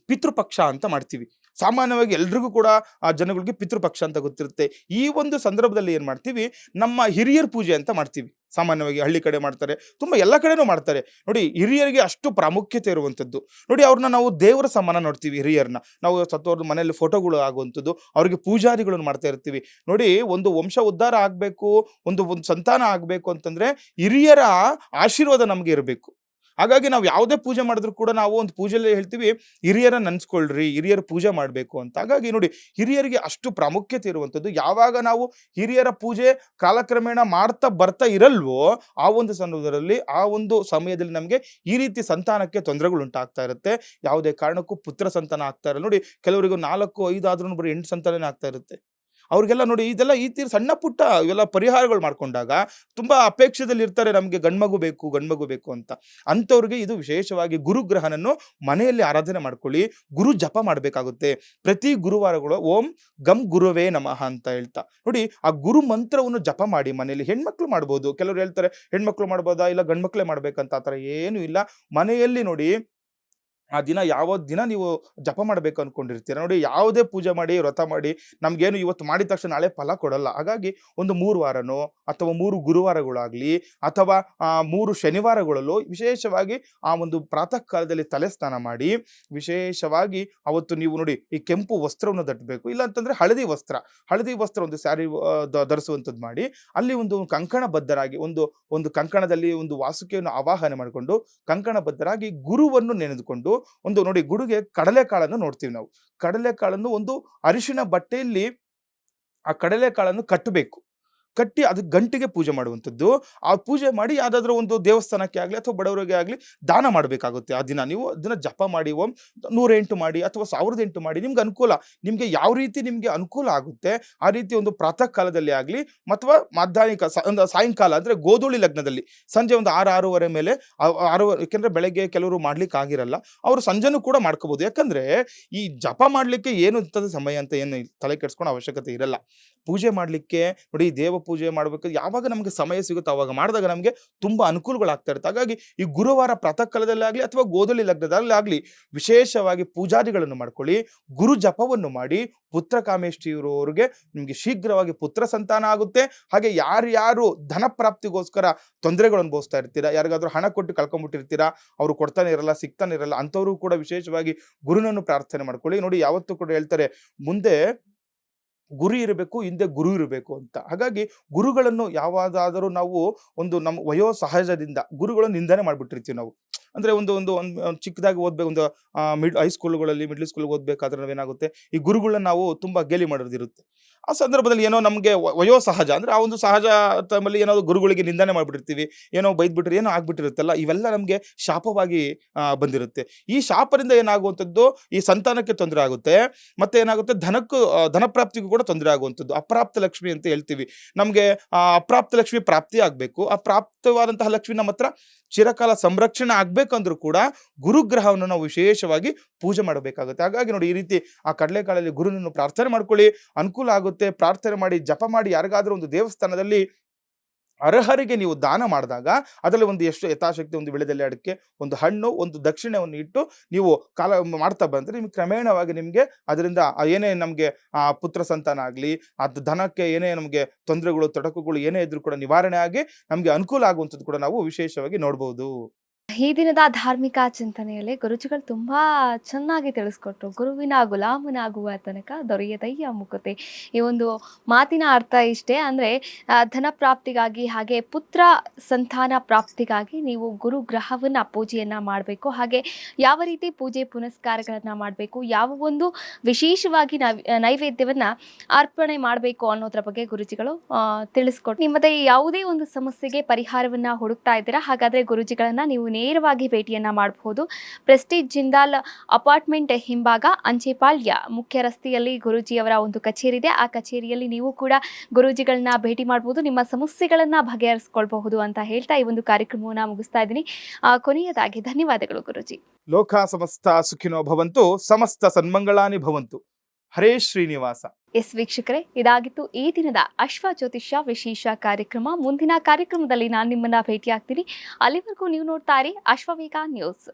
ಪಿತೃಪಕ್ಷ ಅಂತ ಮಾಡ್ತೀವಿ. ಸಾಮಾನ್ಯವಾಗಿ ಎಲ್ರಿಗೂ ಕೂಡ ಆ ಜನಗಳಿಗೆ ಪಿತೃಪಕ್ಷ ಅಂತ ಗೊತ್ತಿರುತ್ತೆ. ಈ ಒಂದು ಸಂದರ್ಭದಲ್ಲಿ ಏನ್ ಮಾಡ್ತೀವಿ, ನಮ್ಮ ಹಿರಿಯರ ಪೂಜೆ ಅಂತ ಮಾಡ್ತೀವಿ. ಸಾಮಾನ್ಯವಾಗಿ ಹಳ್ಳಿ ಕಡೆ ಮಾಡ್ತಾರೆ, ತುಂಬಾ ಎಲ್ಲ ಕಡೆನೂ ಮಾಡ್ತಾರೆ. ನೋಡಿ, ಹಿರಿಯರಿಗೆ ಅಷ್ಟು ಪ್ರಾಮುಖ್ಯತೆ ಇರುವಂಥದ್ದು. ನೋಡಿ, ಅವ್ರನ್ನ ನಾವು ದೇವರ ಸಮಾನ ನೋಡ್ತೀವಿ. ಹಿರಿಯರನ್ನ ನಾವು ಸತ್ತೋರ್ದು ಮನೆಯಲ್ಲಿ ಫೋಟೋಗಳು ಆಗುವಂಥದ್ದು, ಅವರಿಗೆ ಪೂಜಾರಿಗಳನ್ನು ಮಾಡ್ತಾ ಇರ್ತೀವಿ. ನೋಡಿ, ಒಂದು ವಂಶ ಉದ್ಧಾರ ಆಗ್ಬೇಕು, ಒಂದು ಸಂತಾನ ಆಗ್ಬೇಕು ಅಂತಂದ್ರೆ ಹಿರಿಯರ ಆಶೀರ್ವಾದ ನಮ್ಗೆ ಇರಬೇಕು. ಹಾಗಾಗಿ ನಾವು ಯಾವುದೇ ಪೂಜೆ ಮಾಡಿದ್ರು ಕೂಡ ನಾವು ಒಂದು ಪೂಜೆಯಲ್ಲಿ ಹೇಳ್ತೀವಿ, ಹಿರಿಯರ ನೆನ್ಸ್ಕೊಳ್ರಿ, ಹಿರಿಯರ ಪೂಜೆ ಮಾಡಬೇಕು ಅಂತ. ಹಾಗಾಗಿ ನೋಡಿ, ಹಿರಿಯರಿಗೆ ಅಷ್ಟು ಪ್ರಾಮುಖ್ಯತೆ ಇರುವಂಥದ್ದು. ಯಾವಾಗ ನಾವು ಹಿರಿಯರ ಪೂಜೆ ಕಾಲಕ್ರಮೇಣ ಬರ್ತಾ ಇರಲ್ವೋ, ಆ ಒಂದು ಸಂದರ್ಭದಲ್ಲಿ ಆ ಒಂದು ಸಮಯದಲ್ಲಿ ನಮಗೆ ಈ ರೀತಿ ಸಂತಾನಕ್ಕೆ ತೊಂದರೆಗಳು ಉಂಟಾಗ್ತಾ ಇರುತ್ತೆ. ಯಾವುದೇ ಕಾರಣಕ್ಕೂ ಪುತ್ರ ಸಂತಾನ ಆಗ್ತಾ ಇರಲ್ಲ. ನೋಡಿ, ಕೆಲವರಿಗೂ 4-5 ಆದ್ರೂ ಬರೀ 8 ಸಂತಾನನೇ ಆಗ್ತಾ ಇರುತ್ತೆ. ಅವ್ರಿಗೆಲ್ಲ ನೋಡಿ, ಇದೆಲ್ಲ ಈ ತೀರ ಸಣ್ಣ ಪುಟ್ಟ ಇವೆಲ್ಲ ಪರಿಹಾರಗಳು ಮಾಡ್ಕೊಂಡಾಗ ತುಂಬಾ ಅಪೇಕ್ಷೆದಲ್ಲಿ ಇರ್ತಾರೆ, ನಮಗೆ ಗಂಡ್ಮಗು ಬೇಕು ಅಂತ. ಅಂಥವ್ರಿಗೆ ಇದು ವಿಶೇಷವಾಗಿ ಗುರುಗ್ರಹನನ್ನು ಮನೆಯಲ್ಲಿ ಆರಾಧನೆ ಮಾಡ್ಕೊಳ್ಳಿ, ಗುರು ಜಪ ಮಾಡಬೇಕಾಗುತ್ತೆ. ಪ್ರತಿ ಗುರುವಾರಗಳು ಓಂ ಗಂ ಗುರುವೇ ನಮಃ ಅಂತ ಹೇಳ್ತಾ ನೋಡಿ, ಆ ಗುರು ಮಂತ್ರವನ್ನು ಜಪ ಮಾಡಿ ಮನೆಯಲ್ಲಿ. ಹೆಣ್ಮಕ್ಳು ಮಾಡ್ಬೋದು, ಕೆಲವರು ಹೇಳ್ತಾರೆ ಹೆಣ್ಮಕ್ಳು ಮಾಡ್ಬೋದಾ, ಇಲ್ಲ ಗಂಡ್ಮಕ್ಳೇ ಮಾಡ್ಬೇಕಂತ. ಆ ಥರ ಏನೂ ಇಲ್ಲ. ಮನೆಯಲ್ಲಿ ನೋಡಿ, ಆ ದಿನ ಯಾವ ದಿನ ನೀವು ಜಪ ಮಾಡಬೇಕು ಅನ್ಕೊಂಡಿರ್ತೀರ ನೋಡಿ, ಯಾವುದೇ ಪೂಜೆ ಮಾಡಿ ವ್ರತ ಮಾಡಿ ನಮ್ಗೇನು ಇವತ್ತು ಮಾಡಿದ ತಕ್ಷಣ ನಾಳೆ ಫಲ ಕೊಡಲ್ಲ. ಹಾಗಾಗಿ ಒಂದು 3 ವಾರನೋ ಅಥವಾ 3 ಗುರುವಾರಗಳಾಗ್ಲಿ ಅಥವಾ 3 ಶನಿವಾರಗಳಲ್ಲೂ ವಿಶೇಷವಾಗಿ ಆ ಒಂದು ಪ್ರಾತಃ ಕಾಲದಲ್ಲಿ ತಲೆ ಸ್ನಾನ ಮಾಡಿ, ವಿಶೇಷವಾಗಿ ಅವತ್ತು ನೀವು ನೋಡಿ ಈ ಕೆಂಪು ವಸ್ತ್ರವನ್ನು ಧರಿಸಬೇಕು. ಇಲ್ಲ ಅಂತಂದ್ರೆ ಹಳದಿ ವಸ್ತ್ರ ಒಂದು ಸ್ಯಾರಿ ಧರಿಸುವಂಥದ್ದು ಮಾಡಿ, ಅಲ್ಲಿ ಒಂದು ಕಂಕಣ ಬದ್ಧರಾಗಿ ಒಂದು ಕಂಕಣದಲ್ಲಿ ಒಂದು ವಾಸುಕಿಯನ್ನು ಆವಾಹನೆ ಮಾಡಿಕೊಂಡು ಕಂಕಣಬದ್ಧರಾಗಿ ಗುರುವನ್ನು ನೆನೆದುಕೊಂಡು ನೋಡಿ, ಗುಡುಗೆ ಕಡಲೆಕಾಳನ್ನು ನೋಡ್ತೀವಿ ನಾವು. ಕಡಲೆಕಾಳನ್ನು ಒಂದು ಅರಿಶಿನ ಬಟ್ಟೆಯಲ್ಲಿ ಆ ಕಡಲೆಕಾಳನ್ನು ಕಟ್ಟಿ ಅದಕ್ಕೆ ಗಂಟಿಗೆ ಪೂಜೆ ಮಾಡುವಂಥದ್ದು. ಆ ಪೂಜೆ ಮಾಡಿ ಯಾವುದಾದ್ರೂ ಒಂದು ದೇವಸ್ಥಾನಕ್ಕೆ ಆಗಲಿ ಅಥವಾ ಬಡವರಿಗೆ ಆಗಲಿ ದಾನ ಮಾಡಬೇಕಾಗುತ್ತೆ. ಆ ದಿನ ನೀವು ಅದನ್ನ ಜಪ ಮಾಡಿ 108 ಮಾಡಿ ಅಥವಾ 1008 ಮಾಡಿ, ನಿಮ್ಗೆ ಅನುಕೂಲ, ನಿಮಗೆ ಯಾವ ರೀತಿ ನಿಮಗೆ ಅನುಕೂಲ ಆಗುತ್ತೆ ಆ ರೀತಿ ಒಂದು ಪ್ರಾತಃ ಕಾಲದಲ್ಲಿ ಆಗಲಿ ಅಥವಾ ಮಾಧ್ಯಾಹ್ನಿಕ ಒಂದು ಸಾಯಂಕಾಲ ಅಂದರೆ ಗೋಧೂಳಿ ಲಗ್ನದಲ್ಲಿ ಸಂಜೆ ಒಂದು 6-6:30 ಮೇಲೆ 6, ಯಾಕೆಂದ್ರೆ ಬೆಳಗ್ಗೆ ಕೆಲವರು ಮಾಡ್ಲಿಕ್ಕೆ ಆಗಿರಲ್ಲ, ಅವರು ಸಂಜೆನೂ ಕೂಡ ಮಾಡ್ಕೋಬಹುದು. ಯಾಕಂದ್ರೆ ಈ ಜಪ ಮಾಡ್ಲಿಕ್ಕೆ ಏನು ಇಂಥದ್ದು ಸಮಯ ಅಂತ ಏನು ತಲೆ ಕೆಡಿಸ್ಕೊಳ್ಳೋ ಅವಶ್ಯಕತೆ ಇರಲ್ಲ. ಪೂಜೆ ಮಾಡಲಿಕ್ಕೆ ನೋಡಿ, ದೇವ ಪೂಜೆ ಮಾಡಬೇಕು ಯಾವಾಗ ನಮಗೆ ಸಮಯ ಸಿಗುತ್ತೋ ಅವಾಗ ಮಾಡಿದಾಗ ನಮಗೆ ತುಂಬಾ ಅನುಕೂಲಗಳಾಗ್ತಾ ಇರುತ್ತೆ. ಹಾಗಾಗಿ ಈ ಗುರುವಾರ ಪ್ರಾತಃ ಕಾಲದಲ್ಲಿ ಆಗಲಿ ಅಥವಾ ಗೋಧೂಳಿ ಲಗ್ನದಲ್ಲಿ ಆಗಲಿ ವಿಶೇಷವಾಗಿ ಪೂಜಾದಿಗಳನ್ನು ಮಾಡ್ಕೊಳ್ಳಿ, ಗುರು ಜಪವನ್ನು ಮಾಡಿ. ಪುತ್ರ ಕಾಮೇಷ್ಟಿಯವರವರಿಗೆ ನಿಮಗೆ ಶೀಘ್ರವಾಗಿ ಪುತ್ರ ಸಂತಾನ ಆಗುತ್ತೆ. ಹಾಗೆ ಯಾರ್ಯಾರು ಧನ ಪ್ರಾಪ್ತಿಗೋಸ್ಕರ ತೊಂದರೆಗಳು ಅನುಭವಿಸ್ತಾ ಇರ್ತೀರಾ, ಯಾರಿಗಾದ್ರೂ ಹಣ ಕೊಟ್ಟು ಕಳ್ಕೊಂಡ್ಬಿಟ್ಟಿರ್ತೀರಾ, ಅವರು ಕೊಡ್ತಾನೆ ಇರಲ್ಲ, ಸಿಗ್ತಾನೆ ಇರಲ್ಲ, ಅಂಥವ್ರು ಕೂಡ ವಿಶೇಷವಾಗಿ ಗುರುನನ್ನು ಪ್ರಾರ್ಥನೆ ಮಾಡ್ಕೊಳ್ಳಿ. ನೋಡಿ, ಯಾವತ್ತೂ ಕೂಡ ಹೇಳ್ತಾರೆ, ಮುಂದೆ ಗುರಿ ಇರಬೇಕು, ಹಿಂದೆ ಗುರು ಇರಬೇಕು ಅಂತ. ಹಾಗಾಗಿ ಗುರುಗಳನ್ನು ಯಾವಾಗಾದರೂ ನಾವು ಒಂದು ನಮ್ಮ ವಯೋ ಸಹಜದಿಂದ ಗುರುಗಳನ್ನು ನಿಂದನೆ ಮಾಡ್ಬಿಟ್ಟಿರ್ತೀವಿ ನಾವು. ಅಂದ್ರೆ ಒಂದು ಒಂದು ಒಂದು ಚಿಕ್ಕದಾಗಿ ಓದ್ಬೇಕು, ಒಂದು ಹೈಸ್ಕೂಲ್ಗಳಲ್ಲಿ ಮಿಡ್ಲ್ ಸ್ಕೂಲ್ ಓದ್ಬೇಕಾದ್ರೆ ನಾವೇನಾಗುತ್ತೆ, ಈ ಗುರುಗಳನ್ನ ನಾವು ತುಂಬಾ ಗೇಲಿ ಮಾಡೋದಿರುತ್ತೆ. ಆ ಸಂದರ್ಭದಲ್ಲಿ ಏನೋ ನಮಗೆ ವಯೋ ಸಹಜ ಅಂದ್ರೆ ಆ ಒಂದು ಸಹಜ ಟೈಮಲ್ಲಿ ಏನಾದ್ರು ಗುರುಗಳಿಗೆ ನಿಂದನೆ ಮಾಡ್ಬಿಟ್ಟಿರ್ತೀವಿ, ಏನೋ ಬೈದ್ಬಿಟ್ರೆ ಏನೋ ಆಗ್ಬಿಟ್ಟಿರುತ್ತಲ್ಲ, ಇವೆಲ್ಲ ನಮಗೆ ಶಾಪವಾಗಿ ಬಂದಿರುತ್ತೆ. ಈ ಶಾಪದಿಂದ ಏನಾಗುವಂಥದ್ದು, ಈ ಸಂತಾನಕ್ಕೆ ತೊಂದರೆ ಆಗುತ್ತೆ, ಮತ್ತೆ ಏನಾಗುತ್ತೆ ಧನ ಪ್ರಾಪ್ತಿಗೂ ಕೂಡ ತೊಂದರೆ ಆಗುವಂಥದ್ದು. ಅಪ್ರಾಪ್ತ ಲಕ್ಷ್ಮಿ ಅಂತ ಹೇಳ್ತೀವಿ. ನಮಗೆ ಅಪ್ರಾಪ್ತ ಲಕ್ಷ್ಮಿ ಪ್ರಾಪ್ತಿ ಆಗ್ಬೇಕು, ಆ ಪ್ರಾಪ್ತವಾದಂತಹ ಲಕ್ಷ್ಮಿ ನಮ್ಮ ಹತ್ರ ಚಿರಕಾಲ ಸಂರಕ್ಷಣೆ ಆಗ್ಬೇಕಂದ್ರೂ ಕೂಡ ಗುರುಗ್ರಹವನ್ನು ನಾವು ವಿಶೇಷವಾಗಿ ಪೂಜೆ ಮಾಡಬೇಕಾಗುತ್ತೆ. ಹಾಗಾಗಿ ನೋಡಿ, ಈ ರೀತಿ ಆ ಕಡಲೆಕಾಳಲ್ಲಿ ಗುರುನನ್ನು ಪ್ರಾರ್ಥನೆ ಮಾಡ್ಕೊಳ್ಳಿ, ಅನುಕೂಲ ಆಗುತ್ತೆ. ಪ್ರಾರ್ಥನೆ ಮಾಡಿ, ಜಪ ಮಾಡಿ, ಯಾರಿಗಾದ್ರೂ ಒಂದು ದೇವಸ್ಥಾನದಲ್ಲಿ ಅರ್ಹರಿಗೆ ನೀವು ದಾನ ಮಾಡಿದಾಗ ಅದರಲ್ಲಿ ಒಂದು ಎಷ್ಟು ಯಥಾಶಕ್ತಿ ಒಂದು ವಿಳೆದೆಲೆ ಅಡಿಕೆ, ಒಂದು ಹಣ್ಣು, ಒಂದು ದಕ್ಷಿಣೆಯನ್ನು ಇಟ್ಟು ನೀವು ಕಾಲ ಮಾಡ್ತಾ ಬಂದರೆ ನಿಮ್ಗೆ ಕ್ರಮೇಣವಾಗಿ ನಿಮಗೆ ಅದರಿಂದ ಏನೇ ನಮಗೆ ಪುತ್ರ ಸಂತಾನ ಆಗಲಿ, ಅದು ಧನಕ್ಕೆ ಏನೇ ನಮಗೆ ತೊಂದರೆಗಳು ತೊಡಕುಗಳು ಏನೇ ಇದ್ರೂ ಕೂಡ ನಿವಾರಣೆ ಆಗಿ ನಮಗೆ ಅನುಕೂಲ ಆಗುವಂಥದ್ದು ಕೂಡ ನಾವು ವಿಶೇಷವಾಗಿ ನೋಡ್ಬೋದು. ಈ ದಿನದ ಧಾರ್ಮಿಕ ಚಿಂತನೆಯಲ್ಲಿ ಗುರುಜಿಗಳು ತುಂಬಾ ಚೆನ್ನಾಗಿ ತಿಳಿಸ್ಕೊಟ್ರು. ಗುರುವಿನ ಗುಲಾಮನಾಗುವ ತನಕ ದೊರೆಯದಯ್ಯ ಮುಕುತಿ. ಈ ಒಂದು ಮಾತಿನ ಅರ್ಥ ಇಷ್ಟೇ. ಅಂದ್ರೆ ಧನ ಪ್ರಾಪ್ತಿಗಾಗಿ ಹಾಗೆ ಪುತ್ರ ಸಂತಾನ ಪ್ರಾಪ್ತಿಗಾಗಿ ನೀವು ಗುರು ಗ್ರಹವನ್ನ ಪೂಜೆಯನ್ನ ಮಾಡಬೇಕು. ಹಾಗೆ ಯಾವ ರೀತಿ ಪೂಜೆ ಪುನಸ್ಕಾರಗಳನ್ನ ಮಾಡಬೇಕು, ಯಾವ ಒಂದು ವಿಶೇಷವಾಗಿ ನೈವೇದ್ಯವನ್ನ ಅರ್ಪಣೆ ಮಾಡಬೇಕು ಅನ್ನೋದ್ರ ಬಗ್ಗೆ ಗುರುಜಿಗಳು ತಿಳಿಸ್ಕೊಟ್ರು. ನಿಮ್ಮದೇ ಯಾವುದೇ ಒಂದು ಸಮಸ್ಯೆಗೆ ಪರಿಹಾರವನ್ನ ಹುಡುಕ್ತಾ ಇದ್ದೀರಾ, ಹಾಗಾದ್ರೆ ಗುರುಜಿಗಳನ್ನ ನೀವು ನೇರವಾಗಿ ಭೇಟಿಯನ್ನ ಮಾಡಬಹುದು. ಪ್ರೆಸ್ಟೀಜ್ ಜಿಂದಾಲ್ ಅಪಾರ್ಟ್ಮೆಂಟ್ ಹಿಂಭಾಗ, ಅಂಚೆಪಾಳ್ಯ ಮುಖ್ಯ ರಸ್ತೆಯಲ್ಲಿ ಗುರೂಜಿಯವರ ಒಂದು ಕಚೇರಿ ಇದೆ. ಆ ಕಚೇರಿಯಲ್ಲಿ ನೀವು ಕೂಡ ಗುರೂಜಿಗಳನ್ನ ಭೇಟಿ ಮಾಡಬಹುದು, ನಿಮ್ಮ ಸಮಸ್ಯೆಗಳನ್ನ ಬಗೆಹರಿಸಿಕೊಳ್ಳಬಹುದು ಅಂತ ಹೇಳ್ತಾ ಈ ಒಂದು ಕಾರ್ಯಕ್ರಮವನ್ನ ಮುಗಿಸ್ತಾ ಇದ್ದೀನಿ. ಕೊನೆಯದಾಗಿ ಧನ್ಯವಾದಗಳು ಗುರೂಜಿ. ಲೋಕ ಸಮಸ್ತ ಸುಖಿನೋ ಭವಂತು, ಸಮಸ್ತ ಸನ್ಮಂಗಳಾನಿ ಭವಂತು. ಹರೇ ಶ್ರೀನಿವಾಸ. ಎಸ್ ವೀಕ್ಷಕರೇ, ಇದಾಗಿತ್ತು ಈ ದಿನದ ಅಶ್ವ ಜ್ಯೋತಿಷ್ಯ ವಿಶೇಷ ಕಾರ್ಯಕ್ರಮ. ಮುಂದಿನ ಕಾರ್ಯಕ್ರಮದಲ್ಲಿ ನಾನು ನಿಮ್ಮನ್ನ ಭೇಟಿ ಆಗ್ತೀನಿ. ಅಲ್ಲಿವರೆಗೂ ನೀವು ನೋಡ್ತಾ ಇರಿ ಅಶ್ವವೇಗ ನ್ಯೂಸ್.